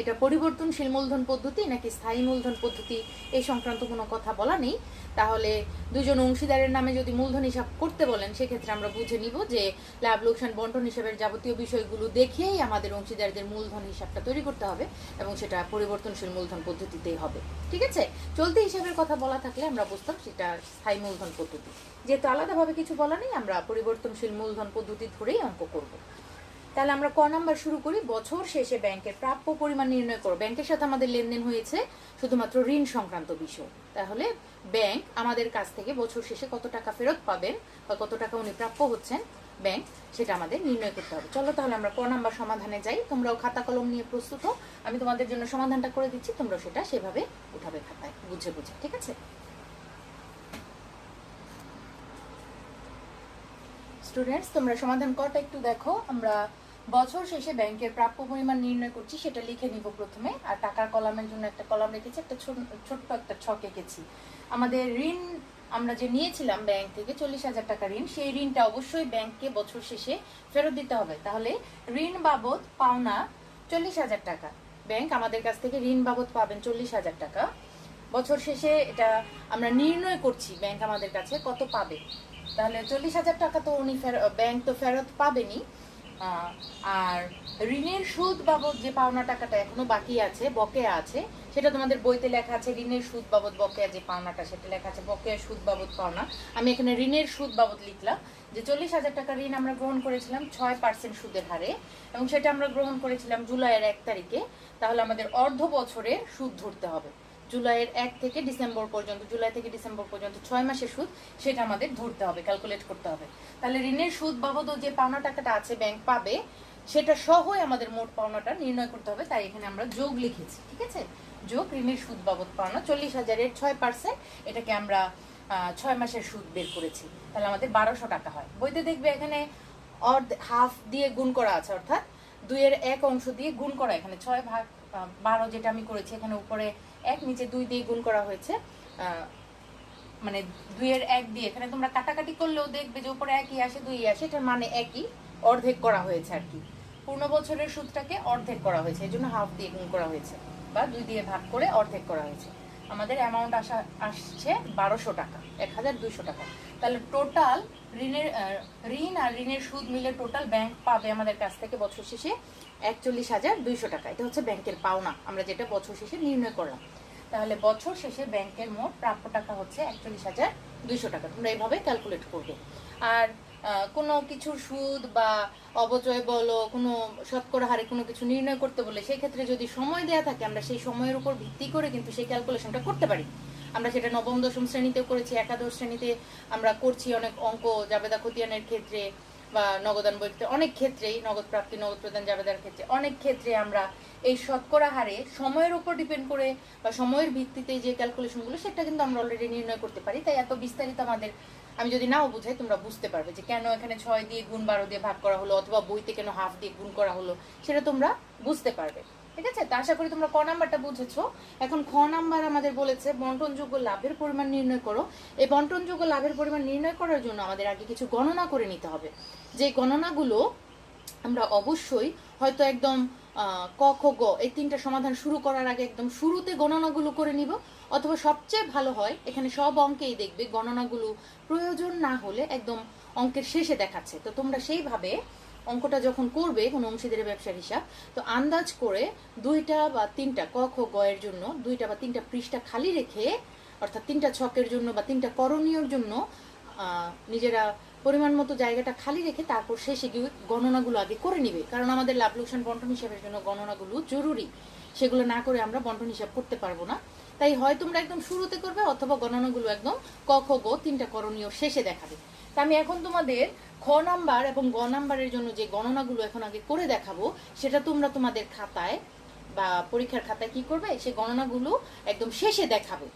এটা পরিবর্তনশীল মূলধন পদ্ধতি নাকি স্থায়ী মূলধন পদ্ধতি এই সংক্রান্ত কোনো কথা বলা নেই। তাহলে দুজন অংশীদারের নামে যদি মূলধন হিসাব করতে বলেন, সেক্ষেত্রে আমরা বুঝে নিব যে লাভ লোকসান বন্টন হিসাবের যাবতীয় বিষয়গুলো দেখেই আমাদের অংশীদারদের মূলধন হিসাবটা তৈরি করতে হবে, এবং সেটা পরিবর্তনশীল মূলধন পদ্ধতিতেই হবে। ঠিক আছে, চলতি হিসাবের কথা বলা থাকলে আমরা বুঝতাম সেটা স্থায়ী মূলধন পদ্ধতি। যেহেতু আলাদাভাবে কিছু বলা নেই, আমরা পরিবর্তনশীল মূলধন পদ্ধতি ধরেই অঙ্ক করব। তাহলে আমরা ক নাম্বার শুরু করি, বছর শেষে ব্যাংকের প্রাপ্য পরিমাণ নির্ণয় করো। ব্যাংকের সাথে আমাদের লেনদেন হয়েছে শুধুমাত্র ঋণ সংক্রান্ত বিষয়, তাহলে ব্যাংক আমাদের কাছ থেকে বছর শেষে কত টাকা ফেরত পাবেন বা কত টাকা উনি প্রাপ্য হচ্ছেন ব্যাংক, সেটা আমাদের নির্ণয় করতে হবে। চলো তাহলে আমরা ক নাম্বার সমাধানে যাই। তোমরাও খাতা কলম নিয়ে প্রস্তুত হও, আমি তোমাদের জন্য সমাধানটা করে দিচ্ছি, তোমরা সেটা সেভাবে উঠাবে খাতায় বুঝে বুঝে। ঠিক আছে স্টুডেন্টস, তোমরা সমাধান কটা একটু দেখো। আমরা বছর শেষে ব্যাংকের প্রাপ্য পরিমাণ নির্ণয় করছি, সেটা লিখে নিব প্রথমে। আর টাকার কলামের জন্য একটা কলাম রেখেছি, একটা ছোট্ট একটা ছক এঁকেছি। আমাদের ঋণ আমরা যে নিয়েছিলাম ব্যাংক থেকে 40,000 টাকা ঋণ, সেই ঋণটা অবশ্যই ব্যাংককে বছর শেষে ফেরত দিতে হবে। তাহলে ঋণ বাবদ পাওনা 40,000 টাকা, ব্যাংক আমাদের কাছ থেকে ঋণ বাবদ পাবেন 40,000 টাকা। বছর শেষে এটা আমরা নির্ণয় করছি ব্যাংক আমাদের কাছে কত পাবে। তাহলে 40,000 টাকা তো উনি ব্যাংক তো ফেরত পাবেনি, আর ঋণের সুদ বাবদ যে পাওনা টাকাটা এখনো বাকি আছে, বকেয়া আছে, সেটা তোমাদের বইতে লেখা আছে ঋণের সুদ বাবদ বকেয়া যে পাওনাটা, সেটা লেখা আছে বকেয়া সুদ বাবদ পাওনা। আমি এখানে ঋণের সুদ বাবদ লিখলাম যে 40,000 টাকা ঋণ আমরা গ্রহণ করেছিলাম 6% সুদের হারে, এবং সেটা আমরা গ্রহণ করেছিলাম জুলাইয়ের 1 তারিখে। তাহলে আমাদের অর্ধ বছরের সুদ ধরতে হবে, জুলাইয়ের 1 থেকে ডিসেম্বর পর্যন্ত, জুলাই থেকে ডিসেম্বর পর্যন্ত 6 মাসের সুদ, সেটা আমাদের ধরতে হবে, ক্যালকুলেট করতে হবে। তাহলে ঋণের সুদ বাবদও যে পাওনা টাকাটা আছে ব্যাংক পাবে, সেটা সহই আমাদের মোট পাওনাটা নির্ণয় করতে হবে, তাই এখানে আমরা যোগ লিখেছি। ঠিক আছে, যোগ ঋণের সুদ বাবদ পাওনা 40,000-এর 6%, এটাকে আমরা 6 মাসের সুদ বের করেছি, তাহলে আমাদের 1200 টাকা হয়। বইতে দেখবে এখানে হাফ দিয়ে গুণ করা আছে, অর্থাৎ 2-এর 1 অংশ দিয়ে গুণ করা, এখানে 6/12 যেটা আমি করেছি, এখানে উপরে 1 নিচে 2 দিয়ে গুণ করা হয়েছে, মানে 2-এর 1 দিয়ে। এখানে তোমরা কাটাকাটি করলেও দেখবে যে উপরে 1ই আসে 2ই আসে, এটার মানে একই, অর্ধেক করা হয়েছে আর কি। পূর্ণ বছরের সুদটাকে অর্ধেক করা হয়েছে, এই জন্য হাফ দিয়ে গুণ করা হয়েছে, বা 2 দিয়ে ভাগ করে অর্ধেক করা হয়েছে। আমাদের অ্যামাউন্ট আসছে 1200 টাকা, 1200 টাকা। তাহলে টোটাল ঋণ আর ঋণের সুদ মিলে টোটাল ব্যাংক পাবে আমাদের কাছ থেকে বছর শেষে 41,200 টাকা। এটা হচ্ছে ব্যাংকের পাওনা, আমরা যেটা বছর শেষে নির্ণয় করলাম। তাহলে বছর শেষে ব্যাংকের মোট প্রাপ্য টাকা হচ্ছে 41,200 টাকা। তোমরা এইভাবে ক্যালকুলেট করবে। আর কোনো কিছু সুদ বা অবচয় বলো, কোনো শতকরা হারে কোনো কিছু নির্ণয় করতে বলে, সেই ক্ষেত্রে যদি সময় দেয়া থাকে, আমরা সেই সময়ের উপর ভিত্তি করে কিন্তু সেই ক্যালকুলেশনটা করতে পারি। আমরা সেটা নবম দশম শ্রেণীতেও করেছি, একাদশ শ্রেণীতে আমরা করছি অনেক অঙ্ক, জাবেদা খতিয়ানের ক্ষেত্রে বা নগদান বইতে, অনেক ক্ষেত্রেই নগদ প্রাপ্তি নগদ প্রদান জাবেদার ক্ষেত্রে অনেক ক্ষেত্রে আমরা এই শতকরা হারে সময়ের উপর ডিপেন্ড করে বা সময়ের ভিত্তিতে যে ক্যালকুলেশনগুলো, সেটা কিন্তু আমরা অলরেডি নির্ণয় করতে পারি। তাই এত বিস্তারিত আমি যদি নাও বুঝাই, তোমরা বুঝতে পারবে যে কেন এখানে 6 দিয়ে গুণ 12 দিয়ে ভাগ করা হলো, অথবা বইতে কেন হাফ দিয়ে গুণ করা হলো, সেটা তোমরা বুঝতে পারবে। ঠিক আছে? তো আশা করি তোমরা ক নাম্বারটা বুঝেছো। এখন খ নাম্বার আমাদের বলেছে বন্টনযোগ্য লাভের পরিমাণ নির্ণয় করো। এই বন্টনযোগ্য লাভের পরিমাণ নির্ণয় করার জন্য আমাদের আগে কিছু গণনা করে নিতে হবে। যে গণনাগুলো আমরা অবশ্যই হয়তো একদম ক খ গ এই তিনটা সমাধান শুরু করার আগে একদম শুরুতে গণনাগুলো করে নিব, অথবা সবচেয়ে ভালো হয় এখানে সব অঙ্কেই দেখবে গণনাগুলো প্রয়োজন না হলে একদম অঙ্কের শেষে দেখাচ্ছে। তো তোমরা সেইভাবে অঙ্কটা যখন করবে কোনো অংশীদারের ব্যবসার হিসাব, তো আন্দাজ করে 2টা বা 3টা ক খ গ এর জন্য 2টা বা 3টা পৃষ্ঠা খালি রেখে, অর্থাৎ 3টা ছকের জন্য বা 3টা করণীয়র জন্য নিজেরা পরিমাণ মতো জায়গাটা খালি রেখে তারপর শেষে গিয়ে গণনাগুলো আগে করে নিবে। কারণ আমাদের লাভ লোকসান বন্টন হিসাবের জন্য গণনাগুলো জরুরি, সেগুলো না করে আমরা বন্টন হিসাব করতে পারবো না। তাই হয় তোমরা একদম শুরুতে করবে অথবা গণনাগুলো একদম ক খ গ 3টা করণীয় শেষে দেখাবে। তা আমি এখন তোমাদের খ নাম্বার এবং গ নাম্বারের জন্য যে গণনাগুলো এখন আগে করে দেখাবো, সেটা তোমরা তোমাদের খাতায় বা পরীক্ষার খাতায় কি করবে, সেই গণনাগুলো একদম শেষে দেখাবে।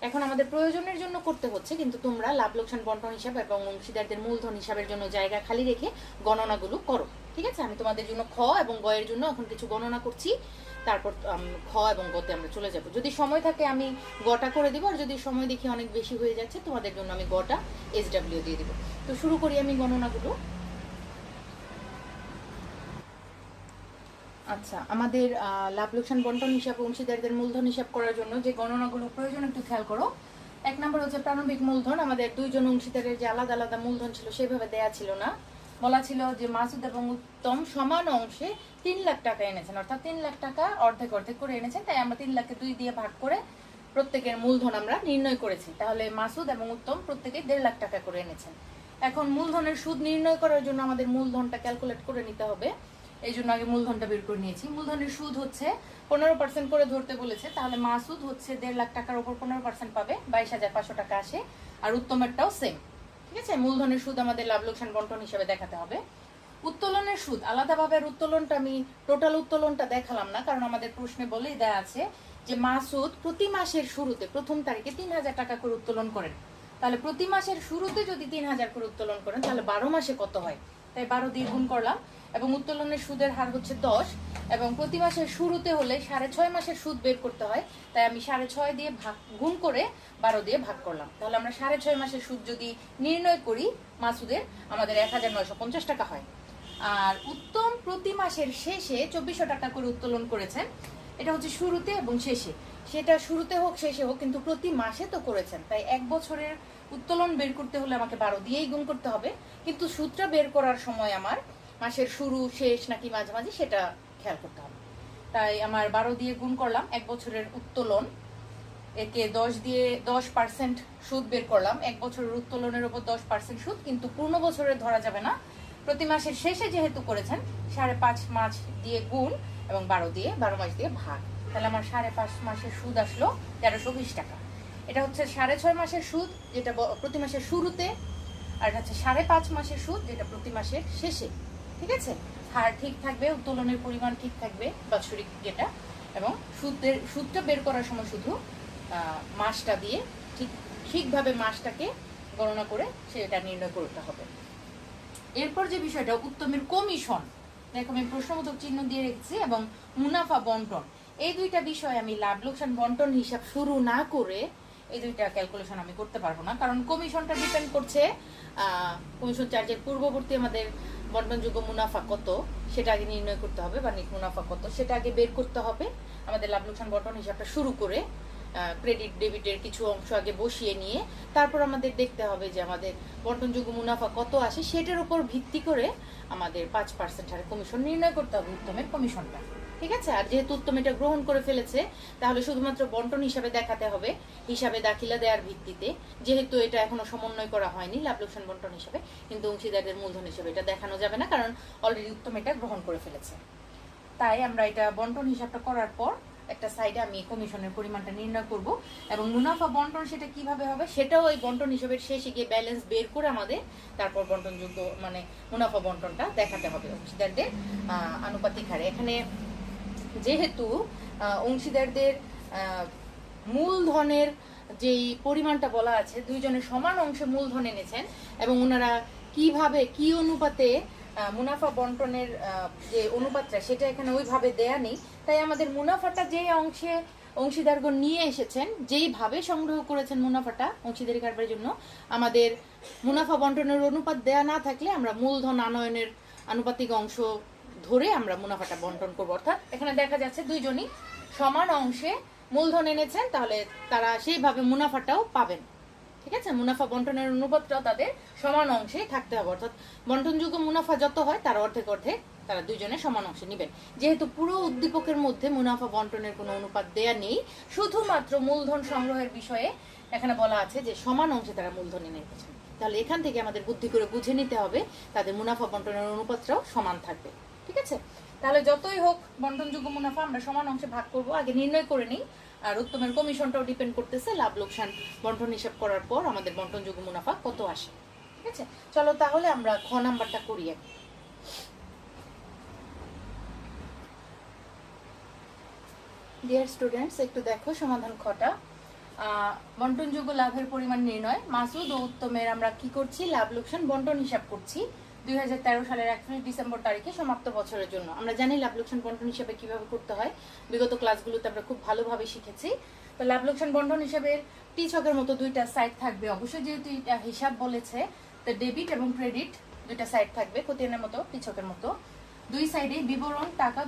এখন আমাদের প্রয়োজনের জন্য করতে হচ্ছে, কিন্তু তোমরা লাভ লোকসান বন্টন হিসাব এবং অংশীদারদের মূলধন হিসাবের জন্য জায়গা খালি রেখে গণনাগুলো করো। ঠিক আছে? আমি তোমাদের জন্য খ এবং গ এর জন্য এখন কিছু গণনা করছি, তারপর খ এবং গতে আমরা চলে যাব। যদি সময় থাকে আমি গটা করে দিব, আর যদি সময় দেখি অনেক বেশি হয়ে যাচ্ছে তোমাদের জন্য আমি গটা SW দিয়ে দিব। তো শুরু করি আমি গণনাগুলো। আচ্ছা, আমাদের লাভ লোকসান বন্টন হিসাব অংশীদারদের মূলধন হিসাব করার জন্য যে গণনাগুলো প্রয়োজন একটু খেয়াল করো। 1 নম্বর হচ্ছে প্রারম্ভিক মূলধন। আমাদের 2 জন অংশীদারের যে আলাদা আলাদা মূলধন ছিল সেভাবে দেয়া ছিল না, বলা ছিল যে মাসুদ এবং উত্তম সমান অংশে 3 লাখ টাকা এনেছেন, অর্থাৎ 3 লাখ টাকা অর্ধেক অর্ধেক করে এনেছেন। তাই আমরা 3 লাখকে 2 দিয়ে ভাগ করে প্রত্যেকের মূলধন আমরা নির্ণয় করেছি। তাহলে মাসুদ এবং উত্তম প্রত্যেকে 1.5 লাখ টাকা করে এনেছেন। এখন মূলধনের সুদ নির্ণয় করার জন্য আমাদের মূলধনটা ক্যালকুলেট করে নিতে হবে। এই জন্য আগে মূলধনটা বের করে নিয়েছি। মূলধনের সুদ হচ্ছে 15% করে ধরতে বলেছে, তাহলে মাসুদ হচ্ছে 1.5 লাখ টাকার উপর 15% পাবে, 22,500 টাকা আসে। আর উত্তমেরটাও সেম। ঠিক আছে? মূলধনের সুদ আমাদের লাভ লোকসান বন্টন হিসেবে দেখাতে হবে। উত্তোলনের সুদ আলাদাভাবে, আর উত্তোলনটা আমি টোটাল উত্তোলনটা দেখালাম না, কারণ আমাদের প্রশ্নে বলেই দেয়া আছে যে মাসুদ প্রতি মাসের শুরুতে প্রথম তারিখে 3,000 টাকা করে উত্তোলন করেন। তাহলে প্রতি মাসের শুরুতে যদি 3,000 করে উত্তোলন করেন তাহলে 12 মাসে কত হয়, তাই 12 দিয়ে গুণ করলাম। এবং উত্তোলনের সুদের হার হচ্ছে 10, এবং প্রতি মাসের শুরুতে হলে 6.5 মাসের সুদ বের করতে হয়, তাই আমি 6.5 দিয়ে গুণ করে 12 দিয়ে ভাগ করলাম। তাহলে আমরা 6.5 মাসের সুদ যদি নির্ণয় করি মাসুদের, আমাদের 1,950 টাকা হয়। আর উত্তম প্রতি মাসের শেষে 2400 টাকা করে উত্তোলন করেছেন। এটা হচ্ছে শুরুতে এবং শেষে, সেটা শুরুতে হোক শেষে হোক, কিন্তু প্রতি মাসে তো করেছেন, তাই 1 বছরের উত্তোলন বের করতে হলে আমাকে 12 দিয়েই গুণ করতে হবে। কিন্তু সুদটা বের করার সময় আমার মাসের শুরু শেষ নাকি মাঝামাঝি সেটা খেয়াল করতে হবে। তাই আমার 12 দিয়ে গুণ করলাম 1 বছরের উত্তোলন, একে 10 দিয়ে 10% সুদ বের করলাম। 1 বছরের উত্তোলনের উপর 10% সুদ, কিন্তু পূর্ণ বছরের ধরা যাবে না, প্রতি মাসের শেষে যেহেতু করেছেন 5.5 মাস দিয়ে গুণ এবং 12 মাস দিয়ে ভাগ। তাহলে আমার 5.5 মাসের সুদ আসলো 1320 টাকা। এটা হচ্ছে 6.5 মাসের সুদ, যেটা প্রতি মাসের শুরুতে, আর এটা হচ্ছে 5.5 মাসের সুদ, যেটা প্রতি মাসের শেষে। ঠিক আছে? হার ঠিক থাকবে, উত্তোলনের পরিমাণ ঠিক থাকবে বাৎসরিক যেটা, এবং সুদটা বের করার সময় শুধু মাসটা দিয়ে ঠিকভাবে মাসটাকে গণনা করে সেটা নির্ণয় করতে হবে। এরপর যে বিষয়টা উত্তমের কমিশন, দেখো আমি প্রশ্নবোধক চিহ্ন দিয়ে রেখেছি, এবং মুনাফা বন্টন, এই 2টা বিষয় আমি লাভ লোকসান বন্টন হিসাব শুরু না করে এই 2টা ক্যালকুলেশন আমি করতে পারবো না, কারণ কমিশনটা ডিপেন্ড করছে কমিশন চার্জের পূর্ববর্তী আমাদের বন্টনযোগ্য মুনাফা কত সেটা আগে নির্ণয় করতে হবে, বা নিট মুনাফা কত সেটা আগে বের করতে হবে। আমাদের লাভ লোকসান বন্টন হিসাবটা শুরু করে ক্রেডিট ডেবিটের কিছু অংশ আগে বসিয়ে নিয়ে তারপর আমাদের দেখতে হবে যে আমাদের বন্টনযোগ্য মুনাফা কত আসে, সেটার উপর ভিত্তি করে আমাদের 5% হারে কমিশন নির্ণয় করতে হবে, উত্তমের কমিশনটা। ঠিক আছে? আর যেহেতু উত্তম এটা গ্রহণ করে ফেলেছে, তাহলে শুধুমাত্র বন্টন হিসাবে দেখাতে হবে, হিসাবে দাখিলা দেওয়ার ভিত্তিতে, যেহেতু এটা এখনো সমন্বয় করা হয়নি লাভ লোকসান বন্টন হিসাবে, কিন্তু অংশীদারদের মূলধন হিসাবে এটা দেখানো যাবে না, কারণ অলরেডি উত্তম এটা গ্রহণ করে ফেলেছে। তাই আমরা এটা বন্টন হিসাবটা করার পর একটা সাইডে আমি কমিশনের পরিমাণটা নির্ণয় করব, এবং মুনাফা বন্টন সেটা কিভাবে হবে সেটাও ওই বন্টন হিসাবের শেষে গিয়ে ব্যালেন্স বের করে আমাদের তারপর বন্টনযোগ্য মানে মুনাফা বন্টনটা দেখাতে হবে অংশীদারদের আনুপাতিক হারে। এখানে যেহেতু অংশীদারদের মূলধনের যেই পরিমাণটা বলা আছে, 2 জনের সমান অংশে মূলধন এনেছেন, এবং ওনারা কিভাবে কি অনুপাতে মুনাফা বন্টনের যে অনুপাতটা সেটা এখানে ওইভাবে দেয়া নেই, তাই আমাদের মুনাফাটা যে অংশে অংশীদারগণ নিয়ে এসেছেন, যেইভাবে সংগ্রহ করেছেন মুনাফাটা অংশীদারি কারবারের জন্য, আমাদের মুনাফা বন্টনের অনুপাত দেয়া না থাকলে আমরা মূলধন আনয়নের আনুপাতিক অংশ ধরে আমরা মুনাফাটা বন্টন করবো। অর্থাৎ এখানে দেখা যাচ্ছে দুইজনই সমান অংশে মূলধন এনেছেন, তাহলে তারা সেইভাবে মুনাফাটাও পাবেন। ঠিক আছে, মুনাফা বন্টনের অনুপাতটাও তাদের সমান অংশে থাকতে হবে। অর্থাৎ বন্টনযোগ্য মুনাফা যত হয় তার অর্ধেক অর্ধেক তারা দুইজনে সমান অংশে নেবেন। যেহেতু পুরো উদ্দীপকের মধ্যে মুনাফা বন্টনের কোনো অনুপাত দেয়া নেই, শুধুমাত্র মূলধন সংগ্রহের বিষয়ে এখানে বলা আছে যে সমান অংশে তারা মূলধন এনে রেখেছেন, তাহলে এখান থেকে আমাদের বুদ্ধি করে বুঝে নিতে হবে তাদের মুনাফা বন্টনের অনুপাতটাও সমান থাকবে। ঠিক আছে, তাহলে যতই হোক বন্টনযোগ্য মুনাফা আমরা সমান অংশে ভাগ করব, আগে নির্ণয় করে নিই। আর উত্তমের কমিশনটাও ডিপেন্ড করতেছে লাভ লোকসান বন্টন হিসাব করার পর আমাদের বন্টনযোগ্য মুনাফা কত আসে। ঠিক আছে, চলো তাহলে আমরা খ নাম্বারটা করি। ডিয়ার স্টুডেন্টস, একটু দেখো সমাধান খটা। বন্টনযোগ্য লাভের পরিমাণ নির্ণয়। মাসুদ ও উত্তমের আমরা কি করছি, লাভ লোকসান বন্টন হিসাব করছি 2013 সালের 31 ডিসেম্বর তারিখে সমাপ্ত বছরের জন্য। আমরা জানি লাভ লোকসান বন্টন হিসাবে কিভাবে করতে হয়, বিগত ক্লাসগুলোতে আমরা খুব ভালোভাবে শিখেছি। তো লাভ লোকসান বন্টন হিসাবের টি ছকের মতো দুইটা সাইড থাকবে অবশ্যই, যেহেতু এটা হিসাব বলেছে, তো ডেবিট এবং ক্রেডিট দুইটা সাইড থাকবে খতিয়ানের মতো, টি ছকের মতো। দুই সাইডে বিবরণ টাকা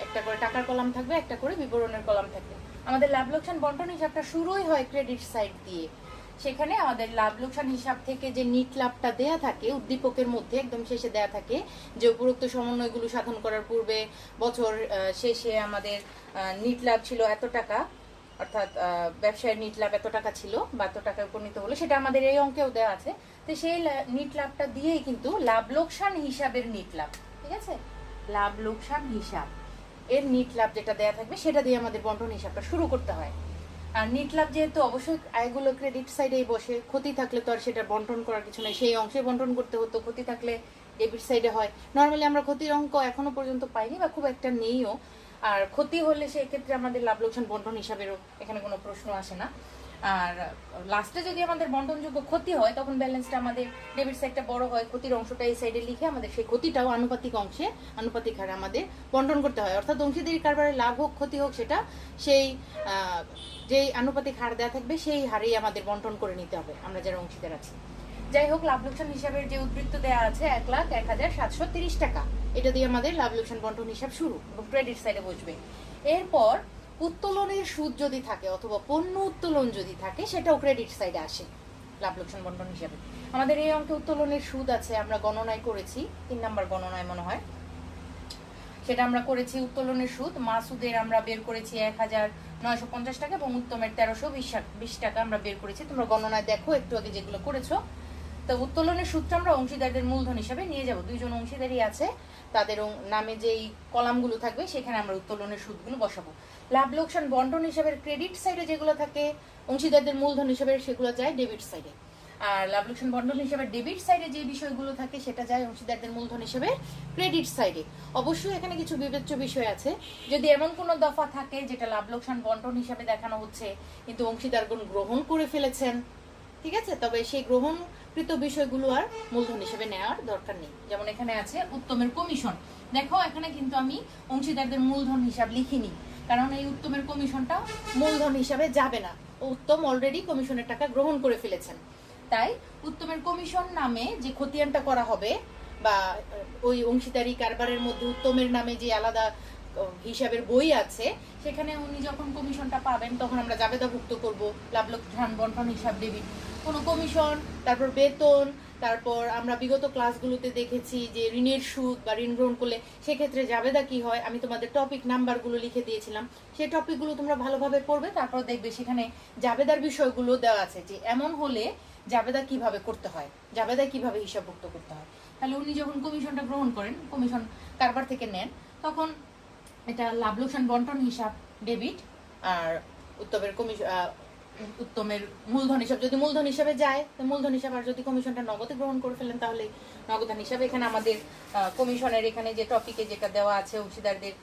একটা করে টাকার কলাম থাকবে, একটা করে বিবরণের কলাম থাকবে। আমাদের লাভ লোকসান বন্টন হিসাবটা শুরুই হয় ক্রেডিট সাইড দিয়ে। সেখানে আমাদের লাভ লোকসান হিসাব থেকে যে নিট লাভটা দেয়া থাকে উদ্দীপকের মধ্যে একদম শেষে দেয়া থাকে, যে উপরোক্ত সমন্বয়গুলো সাধন করার পূর্বে বছর শেষে আমাদের নিট লাভ ছিল এত টাকা, অর্থাৎ ব্যবসায়ের নিট লাভ এত টাকা ছিল বা এত টাকায় উপনীত হলো, সেটা আমাদের এই অঙ্কেও দেওয়া আছে। তো সেই নিট লাভটা দিয়েই কিন্তু লাভ লোকসান হিসাবের নিট লাভ, ঠিক আছে, লাভ লোকসান হিসাব এর নিট লাভ যেটা দেয়া থাকবে সেটা দিয়ে আমাদের বন্টন হিসাবটা শুরু করতে হয়। আর নিট লাভ যেহেতু অবশ্যই আয়গুলো ক্রেডিট সাইডেই বসে, ক্ষতি থাকলে তো আর সেটা বন্টন করার কিছু নেই, সেই অংশে বন্টন করতে হতো, ক্ষতি থাকলে ডেবিট সাইডে হয়। নর্মালি আমরা ক্ষতির অঙ্ক এখনো পর্যন্ত পাইনি বা খুব একটা নেইও, আর ক্ষতি হলে সেই ক্ষেত্রে আমাদের লাভ লোকসান বন্টন হিসাবেরও এখানে কোনো প্রশ্ন আসে না। আর লাস্টে যদি আমাদের বন্টনযোগ্য ক্ষতি হয় তখন ব্যালেন্সটা আমাদের ডেবিট সাইডটা বড় হয়, ক্ষতির অংশটা এই সাইডে লিখে আমাদের সেই ক্ষতিটাও আনুপাতিক অংশে আনুপাতিক হারে আমাদের বন্টন করতে হয়। অর্থাৎ অংশীদারি কারবারে লাভ হোক ক্ষতি হোক সেটা সেই যেই আনুপাতিক হার দেওয়া থাকবে সেই হারেই আমাদের বন্টন করে নিতে হবে আমরা যারা অংশীদার আছি। যাই হোক, লাভ লোকসান হিসাবের যে উদ্বৃত্ত দেওয়া আছে 1,01,730 টাকা, এটা দিয়ে আমাদের লাভ লোকসান বন্টন হিসাব শুরু এবং ক্রেডিট সাইডে বসবে। এরপর উত্তোলনের সুদ যদি থাকে অথবা পণ্য উত্তোলন যদি থাকে সেটাও ক্রেডিট সাইডে আসে লাভ লোকসান বন্টন হিসাবে। আমাদের এই অঙ্কে উত্তোলনের সুদ আছে, আমরা গণনায় করেছি 3 নাম্বার গণনায় মনে হয়, সেটা আমরা করেছি। উত্তোলনের সুদ মাসুদের আমরা বের করেছি 1,950 টাকা এবং উত্তমের 1320 টাকা আমরা বের করেছি। তোমরা গণনায় দেখো একটু আগে যেগুলো করেছো। তো উত্তোলনের সূত্র আমরা অংশীদারদের মূলধন হিসাবে নিয়ে যাব, দুইজন অংশীদারই আছে, তাদের নামে যেই কলামগুলো থাকবে সেখানে আমরা উত্তোলনের সুদগুলো বসাবো। লাভ লোকসান বন্টন হিসাবের ক্রেডিট সাইডে যেগুলো থাকে অংশীদারদের মূলধন হিসাবে সেগুলো যায় ডেবিট সাইডে, আর লাভ লোকসান বন্টন হিসাবে ডেবিট সাইডে যে বিষয়গুলো থাকে সেটা যায় অংশীদারদের মূলধন হিসাবে ক্রেডিট সাইডে। অবশ্যই এখানে কিছু বিবেচ্য বিষয় আছে, যদি এমন কোনো দফা থাকে যেটা লাভ লোকসান বন্টন হিসাবে দেখানো হচ্ছে কিন্তু অংশীদারগণ গ্রহণ করে ফেলেছেন, ঠিক আছে, তবে সেই গ্রহণকৃত বিষয়গুলো আর মূলধন হিসেবে নেওয়ার দরকার নেই। যেমন এখানে আছে উত্তমের কমিশন, দেখো এখানে কিন্তু আমি অংশীদারদের মূলধন হিসাব লিখিনি, কারণ এই উত্তমের কমিশনটা মূলধন হিসাবে যাবে না, উত্তম অলরেডি কমিশনের টাকা গ্রহণ করে ফেলেছেন। তাই উত্তমের কমিশন নামে যে খতিয়ানটা করা হবে বা ওই অংশীদারি কারবারের মধ্যে উত্তমের নামে যে আলাদা হিসাবের বই আছে সেখানে উনি যখন কমিশনটা পাবেন তখন আমরা জাবেদাভুক্ত করব লাভ লোকসান বন্টন হিসাব ডেবিট। কোনো কমিশন, তারপর বেতন, তারপর আমরা বিগত ক্লাসগুলোতে দেখেছি যে ঋণের সুদ বা ঋণ গ্রহণ করলে সেক্ষেত্রে জাবেদা কি হয়, আমি তোমাদের টপিক নাম্বারগুলো লিখে দিয়েছিলাম, সেই টপিকগুলো তোমরা ভালোভাবে পড়বে, তারপর দেখবে সেখানে জাবেদার বিষয়গুলো দেওয়া আছে যে এমন হলে জাবেদা কিভাবে করতে হয়, জাবেদা কিভাবে হিসাবভুক্ত করতে হয়। তাহলে উনি যখন কমিশনটা গ্রহণ করেন, কমিশন কারবার থেকে নেন, তখন এটা লাভ লোকসান বন্টন হিসাব ডেবিট, আর উত্তমের মূলধন হিসাব যদি মূলধন হিসাবে যায় তো মূলধন হিসাব, আর যদি কমিশনটা নগদে গ্রহণ করে ফেলেন তাহলে নগদান হিসাবে। এখানে আমাদের কমিশনের এখানে যে টপিকে যেটা দেওয়া আছে অংশীদারদের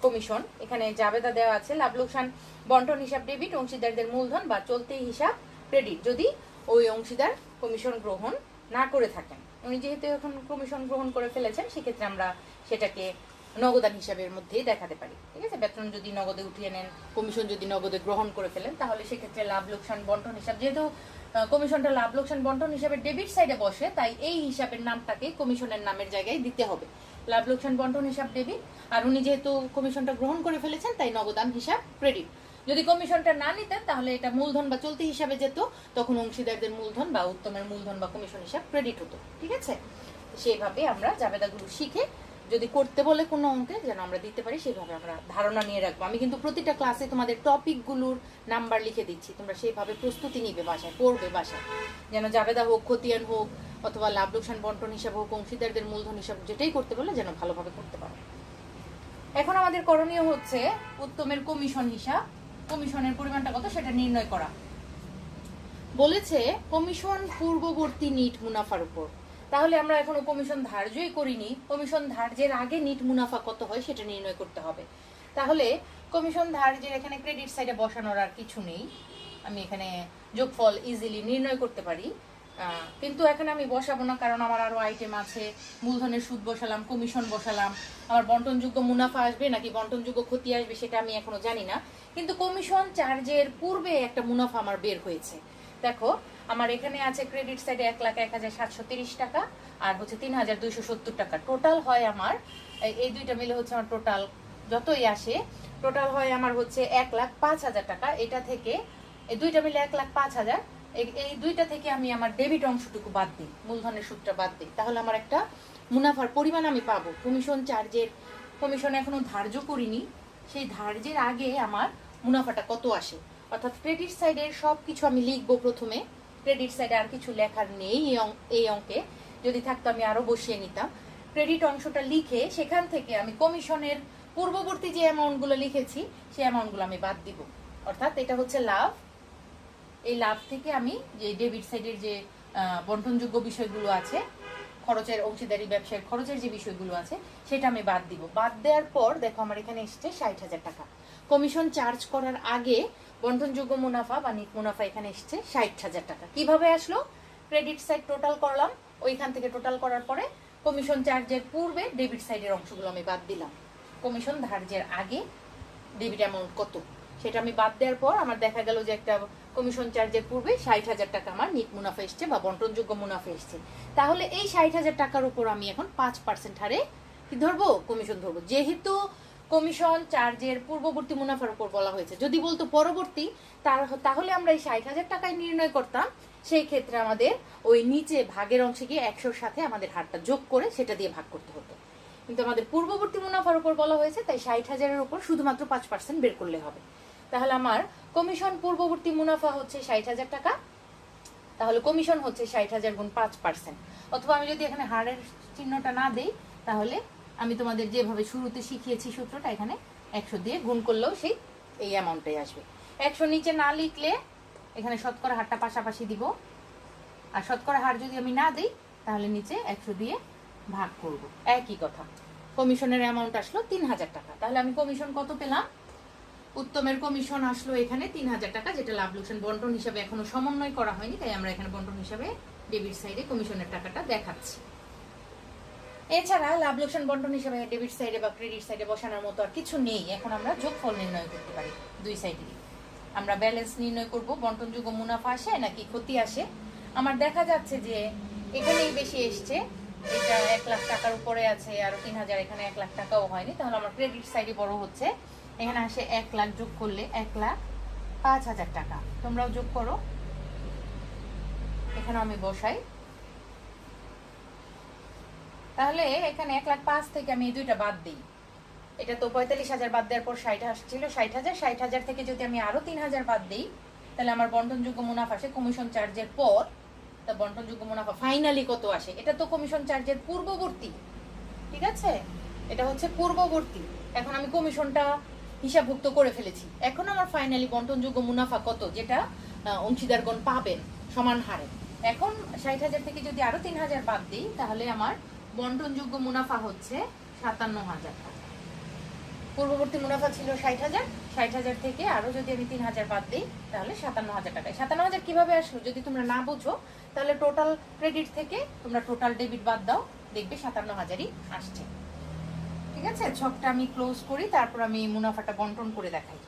কমিশন, এখানে জাবেদা দেওয়া আছে লাভ লোকসান বন্টন হিসাব ডেবিট, অংশীদারদের মূলধন বা চলতি হিসাব ক্রেডিট, যদি ওই অংশীদার কমিশন গ্রহণ না করে থাকেন। উনি যেহেতু এখন কমিশন গ্রহণ করে ফেলেছেন, সেক্ষেত্রে আমরা সেটাকে নগদান হিসাবের মধ্যেই দেখাতে পারি। ঠিক আছে, বেতন যদি নগদে উঠিয়ে নেন, কমিশন যদি নগদে গ্রহণ করে ফেলেন, তাহলে সেক্ষেত্রে লাভ লোকসান বন্টন হিসাব, যেহেতু কমিশনটা লাভ লোকসান বন্টন হিসাবে ডেবিট সাইডে বসে, তাই এই হিসাবের নামটাকে কমিশনের নামের জায়গায় দিতে হবে। লাভ লোকসান বন্টন হিসাব ডেবিট, আর উনি যেহেতু কমিশনটা গ্রহণ করে ফেলেছেন, তাই নগদান হিসাব ক্রেডিট। যদি কমিশনটা না নিতেন তাহলে এটা মূলধন বা চলতি হিসাবে যেত, তখন অংশীদারদের মূলধন বা উত্তমের মূলধন বা কমিশন হিসাব ক্রেডিট হতো। ঠিক আছে, সেইভাবে আমরা জাবেদাগুলো শিখে যদি করতে বলে কোনো অঙ্কে যেন আমরা দিতে পারি, সেইভাবে আমরা ধারণা নিয়ে রাখবো। আমি কিন্তু প্রতিটা ক্লাসে তোমাদের টপিকগুলোর নাম্বার লিখে দিচ্ছি, তোমরা সেইভাবে প্রস্তুতি নিবে, বাসায় পড়বে, বাসায় যেন জাবেদা হোক, খতিয়ান হোক, অথবা লাভ লোকসান বন্টন হিসাব হোক, অংশীদারদের মূলধন হিসাব, যেটাই করতে বলে যেন ভালোভাবে করতে পারো। এখন আমাদের করণীয় হচ্ছে উত্তমের কমিশন হিসাব, কমিশনের পরিমাণটা কত সেটা নির্ণয় করা। বলেছে কমিশন পূর্ববর্তী নিট মুনাফার উপর, তাহলে আমরা এখনো কমিশন ধার্যই করিনি, কমিশন ধার্যের আগে নিট মুনাফা কত হয় সেটা নির্ণয় করতে হবে। তাহলে কমিশন ধার্যের এখানে ক্রেডিট সাইডে বসানোর আর কিছু নেই, আমি এখানে যোগফল ইজিলি নির্ণয় করতে পারি, কিন্তু এখানে আমি বসাবো না, কারণ আমার আরো আইটেম আছে। মূলধনের সুদ বসালাম, কমিশন বসালাম, আমার বন্টনযোগ্য মুনাফা আসবে নাকি বন্টনযোগ্য ক্ষতি আসবে সেটা আমি এখনো জানি না, কিন্তু কমিশন চার্জের পূর্বে একটা মুনাফা আমার বের হয়েছে। দেখো আমার এখানে আছে ক্রেডিট সাইডে 1,01,730 টাকা আর হচ্ছে 3,270 টাকা, টোটাল হয় আমার এই দুইটা মিলে হচ্ছে আমার টোটাল যতই আসে, টোটাল হয় আমার হচ্ছে 1,05,000 টাকা। এটা থেকে এই দুইটা মিলে 1,05,000, এই দুইটা থেকে আমি আমার ডেবিট অংশটুকু বাদ দিই, মূলধনের সুদটা বাদ দিই, তাহলে আমার একটা মুনাফার পরিমাণ আমি পাবো। কমিশন চার্জের, কমিশন এখনো ধার্য করিনি, সেই ধার্যের আগে আমার মুনাফাটা কত আসে, অর্থাৎ ক্রেডিট সাইডের সব কিছু আমি লিখবো প্রথমে। ক্রেডিট সাইডে আর কিছু লেখার নেই এই অঙ্কে, যদি থাকতো আমি আরো বসিয়ে নিতাম। ক্রেডিট অংশটা লিখে সেখান থেকে আমি কমিশনের পূর্ববর্তী যে অ্যামাউন্টগুলো লিখেছি সেই অ্যামাউন্টগুলো আমি বাদ দিব, অর্থাৎ এটা হচ্ছে লাভ। এই লাভ থেকে আমি যে ডেবিট সাইডের যে বন্টনযোগ্য বিষয়গুলো আছে, খরচের, অংশীদারি ব্যবসায়ের খরচের যে বিষয়গুলো আছে সেটা আমি বাদ দিব। বাদ দেওয়ার পর দেখো আমার এখানে এসছে 60,000 টাকা। কমিশন চার্জ করার আগে বন্টনযোগ্য মুনাফা বা নিট মুনাফা এখানে এসছে 60,000 টাকা। কিভাবে আসলো? ক্রেডিট সাইড টোটাল করলাম, ওইখান থেকে টোটাল করার পরে কমিশন চার্জের পূর্বে ডেবিট সাইডের অংশগুলো আমি বাদ দিলাম। কমিশন ধার্যের আগে ডেবিট অ্যামাউন্ট কত সেটা আমি বাদ দেওয়ার পর আমার দেখা গেল যে একটা কমিশন চার্জের পূর্বে 60,000 টাকা আমার নিট মুনাফা এসছে বা বন্টনযোগ্য মুনাফা এসছে। তাহলে এই 60,000 টাকার উপর আমি এখন 5% হারে কি ধরবো? কমিশন ধরবো। যেহেতু কমিশন চার্জের পূর্ববর্তী মুনাফার উপর বলা হয়েছে, যদি বলতো পরবর্তী তাহলে আমরা এই 60,000 টাকায় নির্ণয় করতাম। সেই ক্ষেত্রে আমাদের ওই নিচে ভাগের অংশে গিয়ে 100-র সাথে আমাদের হারটা যোগ করে সেটা দিয়ে ভাগ করতে হতো, কিন্তু আমাদের পূর্ববর্তী মুনাফার উপর বলা হয়েছে, তাই 60,000-এর উপর শুধুমাত্র 5% বের করলে হবে। তাহলে আমার কমিশন পূর্ববর্তী মুনাফা হচ্ছে 60,000 টাকা, তাহলে কমিশন হচ্ছে 60,000 গুণ 5%। অথবা আমি যদি এখানে হারের চিহ্নটা না দেই, তাহলে আমি তোমাদের যেভাবে শুরুতে শিখিয়েছি সূত্রটা, এখানে 100 দিয়ে গুণ করলেও সেই এই অ্যামাউন্টটাই আসবে। 100 নিচে না লিখলে এখানে শতকরা হারটা পাশাপাশি দিব, আর শতকরা হার যদি আমি না দিই তাহলে নিচে 100 দিয়ে ভাগ করব, একই কথা। কমিশনের অ্যামাউন্ট আসলো 3,000 টাকা। তাহলে আমি কমিশন কত পেলাম? উত্তমের কমিশন আসলো এখানে 3,000 টাকা, যেটা লাভ লোকসান বন্টন হিসাবে এখনো সমন্বয় করা হয়নি, তাই আমরা এখানে বন্টন হিসাবে ডেবিট সাইডে কমিশনের টাকাটা দেখাচ্ছি। এছাড়া লাভ লোকসান বন্টন হিসাবে ডেবিট সাইডে বা ক্রেডিট সাইডে বসানোর মতো আর কিছু নেই। এখন আমরা যোগফল নির্ণয় করতে পারি দুই সাইডেরই। আমরা ব্যালেন্স নির্ণয় করব, বন্টনযোগ্য মুনাফা আসে নাকি ক্ষতি আসে। আমার দেখা যাচ্ছে যে এখানেই বেশি এসছে, এটা 1 লাখ টাকার উপরে আছে, আর 3,000, এখানে 1 লাখ টাকাও হয়নি, তাহলে আমার ক্রেডিট সাইডে বড় হচ্ছে। এখানে আসে 1 লাখ, যোগ করলে 1,05,000 টাকা। তোমরাও যোগ করো, এখানে আমি বসাই। তাহলে এখানে 1,05,000 থেকে আমি এই দুইটা বাদ দিই, এটা তো 45,000 বাদ দেওয়ার পর 60 আসছিল, 60,000 থেকে যদি আমি আরো 3,000 বাদ দিই, তাহলে আমার বন্টনযোগ্য মুনাফা আসে কমিশন চার্জের পর। তা বন্টনযোগ্য মুনাফা ফাইনালি কত আসে? এটা তো কমিশন চার্জের পূর্ববর্তী, ঠিক আছে, এটা হচ্ছে পূর্ববর্তী। এখন আমি কমিশনটা হিসাবভুক্ত করে ফেলেছি, এখন আমার ফাইনালি বন্টনযোগ্য মুনাফা কত, যেটা অংশীদারগণ পাবেন সমান হারে। এখন 60,000 থেকে যদি আরো 3,000 বাদ দিই, তাহলে আমার বন্টনযোগ্য মুনাফা হচ্ছে 57,000 টাকা। পূর্ববর্তী মুনাফা ছিল 60,000, 60,000 থেকে আরো যদি আমি 3,000 বাদ দিই তাহলে 57,000 টাকায়। 57,000 কিভাবে আসলো যদি তোমরা না বুঝো তাহলে টোটাল ক্রেডিট থেকে তোমরা টোটাল ডেবিট বাদ দাও, দেখবে 57,000ই আসছে। ঠিক আছে, ছকটা আমি ক্লোজ করি, তারপর আমি মুনাফাটা বন্টন করে দেখাই।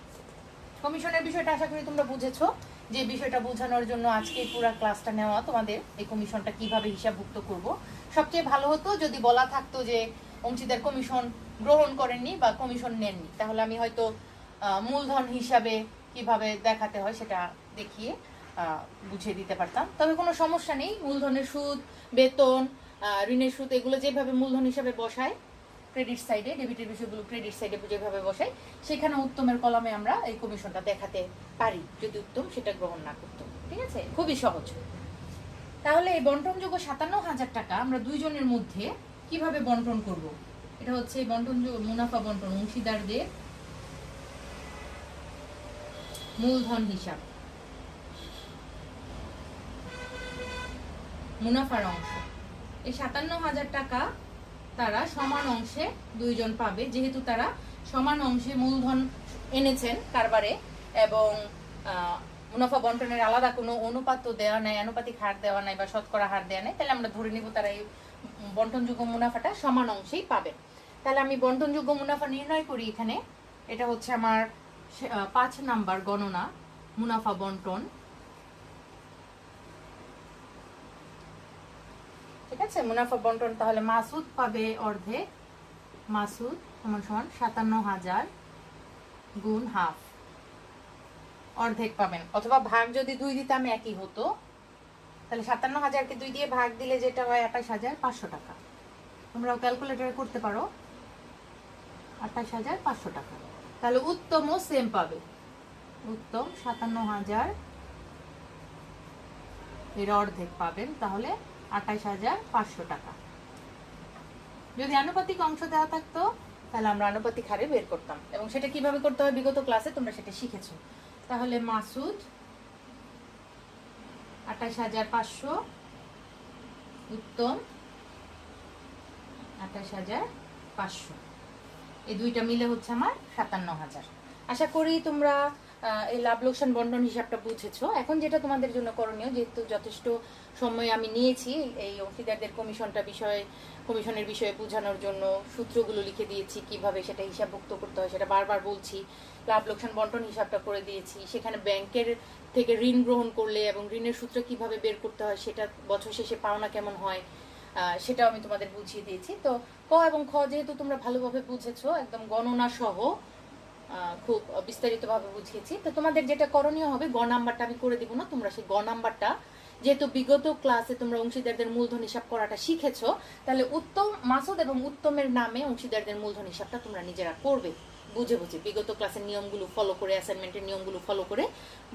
কমিশনের বিষয়টা আশা করি তোমরা বুঝেছো। যে বিষয়টা বোঝানোর জন্য আজকে পুরো ক্লাসটা নেওয়া, তোমাদের এই কমিশনটা কিভাবে হিসাবভুক্ত করব। সবচেয়ে ভালো হতো যদি বলা থাকতো যে অংশীদার কমিশন গ্রহণ করেননি বা কমিশন নেননি, তাহলে আমি হয়তো মূলধন হিসাবে কিভাবে দেখাতে হয় সেটা দেখিয়ে বুঝিয়ে দিতে পারতাম। তবে কোনো সমস্যা নেই, মূলধনের সুদ, বেতন, ঋণের সুদ এগুলো যেভাবে মূলধন হিসাবে বসায় ক্রেডিট সাইডে, ডেবিটের বিষয়গুলো ক্রেডিট সাইডে যেভাবে বসাই, সেখানে উত্তমের কলামে আমরা এই কমিশনটা দেখাতে পারি যদি উত্তম সেটা গ্রহণ না করতো। ঠিক আছে, খুবই সহজ। তাহলে এই বন্টনযোগ্য 57,000 টাকা আমরা দুইজনের মধ্যে কিভাবে বন্টন করব? এটা হচ্ছে বন্টনযোগ্য মুনাফা বন্টন, অংশীদারদের মূলধন হিসাব, মুনাফার অংশ। এই 57,000 টাকা তারা সমান অংশে দুইজন পাবে, যেহেতু তারা সমান অংশে মূলধন এনেছেন কারবারে এবং মুনাফা বন্টনের আলাদা কোনো অনুপাত দেওয়া নাই, আনুপাতিক হার দেওয়া নাই বা শতকরা হার দেওয়া নাই, তাহলে আমরা ধরে নিব তারা এই বন্টনযোগ্য মুনাফাটা সমান অংশেই পাবে। তাহলে আমি বন্টনযোগ্য মুনাফা নির্ণয় করি এখানে। এটা হচ্ছে আমার 5 নাম্বার গণনা, মুনাফা বন্টন। ঠিক আছে, মুনাফা বন্টন। তাহলে মাসুদ পাবে অর্ধেক, মাসুদ সমান সমান 57,000 গুণ হাফ, অর্ধেক পাবেন। অথবা ভাগ যদি 2 দিতাম একই হতো, তাহলে 57,000কে 2 দিয়ে ভাগ দিলে যেটা হয় 28,500 টাকা। তোমরাও ক্যালকুলেটরে করতে পারো, 28,500 টাকা। তাহলে উত্তমও সেম পাবে, উত্তম 57,000 এর অর্ধেক পাবেন, তাহলে 28,500 টাকা। যদি আনুপাতিক অংশ দেওয়া থাকতো তাহলে আমরা আনুপাতিক হারে বের করতাম, এবং সেটা কিভাবে করতে হয় বিগত ক্লাসে তোমরা সেটা শিখেছো। তাহলে মাসুদ 28,500, উত্তম 28,500, এই দুইটা মিলে হচ্ছে আমার 57,000। আশা করি তোমরা এই লাভ লোকসান বন্টন হিসাবটা বুঝেছো। এখন যেটা তোমাদের জন্য করণীয়, যেহেতু যথেষ্ট সময় আমি নিয়েছি এই অংশীদারদের কমিশনের বিষয়ে বোঝানোর জন্য, সূত্রগুলো লিখে দিয়েছি, কিভাবে সেটা হিসাবভুক্ত করতে হয় সেটা বারবার বলছি, লাভ লোকসান বন্টন হিসাবটা করে দিয়েছি, সেখানে ব্যাংকের থেকে ঋণ গ্রহণ করলে এবং ঋণের সূত্র কিভাবে বের করতে হয়, সেটা বছর শেষে পাওনা কেমন হয় সেটাও আমি তোমাদের বুঝিয়ে দিয়েছি। তো ক এবং খ যেহেতু তোমরা ভালোভাবে বুঝেছো, একদম গণনা সহ খুব বিস্তারিতভাবে বুঝিয়েছি, তো তোমাদের যেটা করণীয় হবে, গ নাম্বারটা আমি করে দিব না, তোমরা সেই গ নাম্বারটা, যেহেতু বিগত ক্লাসে তোমরা অংশীদারদের মূলধন হিসাব করাটা শিখেছো, তাহলে উত্তম, মাসুদ এবং উত্তমের নামে অংশীদারদের মূলধন হিসাবটা তোমরা নিজেরা করবে, বুঝে বুঝে বিগত ক্লাসের নিয়মগুলো ফলো করে, অ্যাসাইনমেন্টের নিয়মগুলো ফলো করে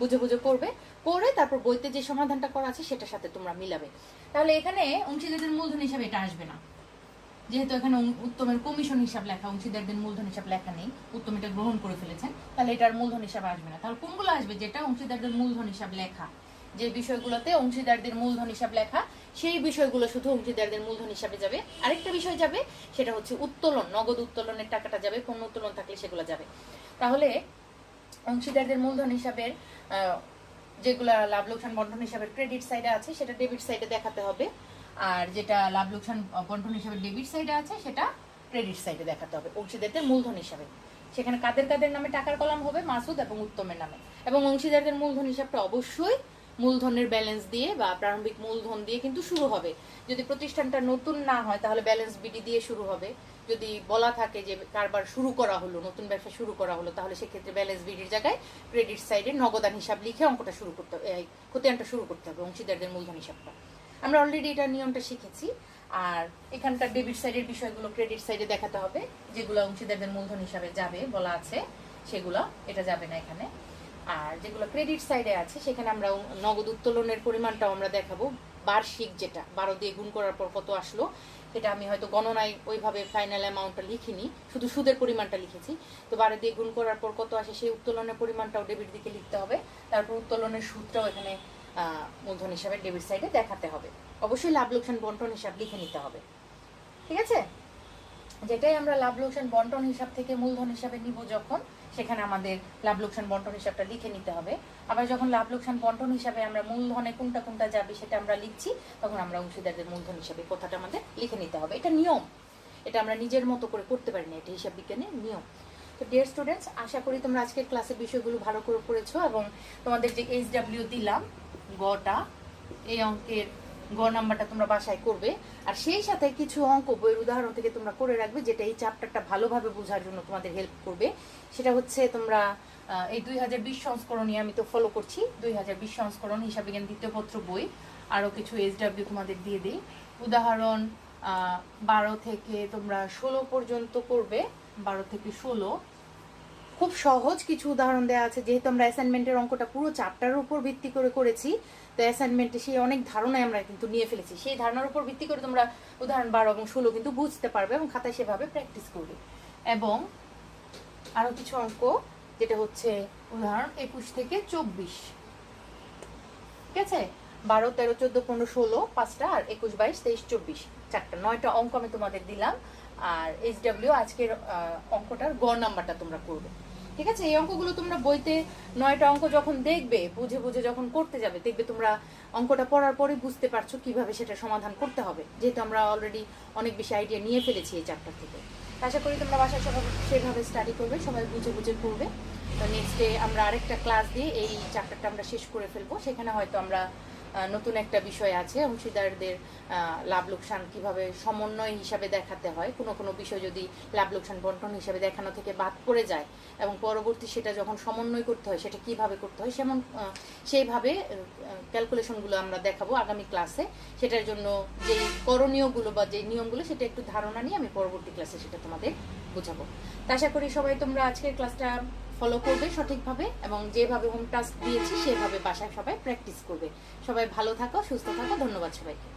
বুঝে বুঝে করবে, করে তারপর বইতে যে সমাধানটা করা আছে সেটার সাথে তোমরা মিলাবে। তাহলে এখানে অংশীদারদের মূলধন হিসাবে এটা আসবে না, যেহেতু এখানে উত্তমের কমিশন হিসাব লেখা, অংশীদারদের মূলধন হিসাব লেখা নেই, উত্তম এটা গ্রহণ করে ফেলেছেন, তাহলে এটার মূলধন হিসাব আসবে না। তাহলে কোনগুলো আসবে? যেটা অংশীদারদের মূলধন হিসাব লেখা, যে বিষয়গুলোতে অংশীদারদের মূলধন হিসাব লেখা, সেই বিষয়গুলো শুধু অংশীদারদের মূলধন হিসাবে যাবে। আরেকটা বিষয় যাবে, সেটা হচ্ছে উত্তোলন, নগদ উত্তোলনের টাকাটা যাবে, পণ্য উত্তোলন থাকলে সেগুলো যাবে। তাহলে অংশীদারদের মূলধন হিসাবের যেগুলা লাভ লোকসান বন্টন হিসাবের ক্রেডিট সাইডে আছে সেটা ডেবিট সাইডে দেখাতে হবে, আর যেটা লাভ লোকসান বন্টন হিসাবে ডেবিট সাইডে আছে সেটা ক্রেডিট সাইডে দেখাতে হবে অংশীদারদের মূলধন হিসাবে। সেখানে কাদের কাদের নামে টাকার কলাম হবে? মাসুদ এবং উত্তমের নামে। এবং অংশীদারদের মূলধন হিসাবটা অবশ্যই মূলধনের ব্যালেন্স দিয়ে বা প্রারম্ভিক মূলধন দিয়ে কিন্তু শুরু হবে। যদি প্রতিষ্ঠানটা নতুন না হয় তাহলে ব্যালেন্স বিডি দিয়ে শুরু হবে। যদি বলা থাকে যে কারবার শুরু করা হলো, নতুন ব্যবসা শুরু করা হলো, তাহলে সেক্ষেত্রে ব্যালেন্স বিডির জায়গায় ক্রেডিট সাইডে নগদান হিসাব লিখে অঙ্কটা শুরু করতে হবে, খতিয়ানটা শুরু করতে হবে অংশীদারদের মূলধন হিসাবটা। আমরা অলরেডি এটা নিয়মটা শিখেছি। আর এখানকার ডেবিট সাইডের বিষয়গুলো ক্রেডিট সাইডে দেখাতে হবে, যেগুলো অংশীদারদের মূলধন হিসাবে যাবে বলা আছে সেগুলো, এটা যাবে না এখানে। আর যেগুলো ক্রেডিট সাইডে আছে সেখানে আমরা নগদ উত্তোলনের পরিমাণটাও আমরা দেখাবো, বার্ষিক যেটা 12 দিয়ে গুণ করার পর কত আসলো, এটা আমি হয়তো গণনায় ওইভাবে ফাইনাল অ্যামাউন্টটা লিখিনি, শুধু সুদের পরিমাণটা লিখেছি। তো 12 দিয়ে গুণ করার পর কত আসে সেই উত্তোলনের পরিমাণটাও ডেবিট দিকে লিখতে হবে, তারপর উত্তোলনের সূত্রটাও এখানে মূলধন হিসাবে ডেবিট সাইডে দেখাতে হবে। অবশ্যই লাভ লোকসান বন্টন হিসাব লিখে নিতে হবে, ঠিক আছে? যেটাই আমরা লাভ লোকসান বন্টন হিসাব থেকে মূলধন হিসাবে নিব যখন, সেখানে আমাদের লাভ লোকসান বন্টন হিসাবটা লিখে নিতে হবে। আবার যখন লাভ লোকসান বন্টন হিসাবে আমরা মূলধনে কোনটা কোনটা যাবে সেটা আমরা লিখছি, তখন আমরা অংশীদারদের মূলধন হিসাবে কথাটা আমাদের লিখে নিতে হবে। এটা নিয়ম, এটা আমরা নিজের মতো করে করতে পারি না, এটা হিসাব বিজ্ঞানের নিয়ম। তো ডিয়ার স্টুডেন্টস, আশা করি তোমরা আজকের ক্লাসের বিষয়গুলো ভালো করে পড়েছো এবং তোমাদের যে HW দিলাম গটা, এই অঙ্কের গ নাম্বারটা তোমরা বাসায় করবে। আর সেই সাথে কিছু অঙ্ক বইয়ের উদাহরণ থেকে তোমরা করে রাখবে, যেটা এই চ্যাপ্টারটা ভালোভাবে বোঝার জন্য তোমাদের হেল্প করবে। সেটা হচ্ছে তোমরা এই 2020 সংস্করণই আমি তো ফলো করছি, 2020 সংস্করণ হিসাব বিজ্ঞান দ্বিতীয় পত্র বই, আরও কিছু HW তোমাদের দিয়ে দিই। উদাহরণ 12 থেকে তোমরা 16 পর্যন্ত করবে, 12 থেকে 16। খুব সহজ কিছু উদাহরণ দেওয়া আছে, যেহেতু আমরা অ্যাসাইনমেন্টের অঙ্কটা পুরো চ্যাপ্টারের উপর ভিত্তি করে করেছি, তো অ্যাসাইনমেন্টে সেই অনেক ধারণায় আমরা কিন্তু নিয়ে ফেলেছি। সেই ধারণার উপর ভিত্তি করে তোমরা উদাহরণ 12 এবং 16 কিন্তু বুঝতে পারবে এবং খাতায় সেভাবে প্র্যাকটিস করবে। এবং আরো কিছু অঙ্ক, যেটা হচ্ছে উদাহরণ 21 থেকে 24, ঠিক আছে? 12, 13, 14, 15, 16 5টা, আর 21, 22, 23, 24 4টা, 9টা অঙ্ক আমি তোমাদের দিলাম। আর HW আজকের অঙ্কটার গ নাম্বারটা তোমরা করবে, ঠিক আছে? এই অঙ্কগুলো তোমরা বইতে 9টা অঙ্ক যখন দেখবে, বুঝে বুঝে যখন করতে যাবে, দেখবে তোমরা অঙ্কটা পড়ার পরে বুঝতে পারছো কিভাবে সেটা সমাধান করতে হবে, যেহেতু আমরা অলরেডি অনেক বেশি আইডিয়া নিয়ে ফেলেছি এই চ্যাপ্টার থেকে। আশা করি তোমরা বাসায় সবাই সেভাবে স্টাডি করবে, সবাই বুঝে বুঝে করবে। তো নেক্সট ডে আমরা আরেকটা ক্লাস দিয়ে এই চ্যাপ্টারটা আমরা শেষ করে ফেলবো। সেখানে হয়তো আমরা নতুন একটা বিষয় আছে, অংশীদারদের লাভ লোকসান কিভাবে সমন্বয় হিসাবে দেখাতে হয়। কোনো কোনো বিষয় যদি লাভ লোকসান বন্টন হিসাবে দেখানো থেকে বাদ পড়ে যায় এবং পরবর্তী সেটা যখন সমন্বয় করতে হয় সেটা কিভাবে করতে হয়, সেইভাবে ক্যালকুলেশনগুলো আমরা দেখাবো আগামী ক্লাসে। সেটার জন্য যেই করণীয়গুলো বা যেই নিয়মগুলো, সেটা একটু ধারণা নিয়ে আমি পরবর্তী ক্লাসে সেটা তোমাদের বোঝাবো। তা আশা করি সবাই তোমরা আজকের ক্লাসটা ফলো করবে সঠিকভাবে, এবং যেভাবে হোম টাস্ক দিয়েছি সেভাবে বাসায় সবাই প্র্যাকটিস করবে। সবাই ভালো থাকো, সুস্থ থাকো, ধন্যবাদ সবাইকে।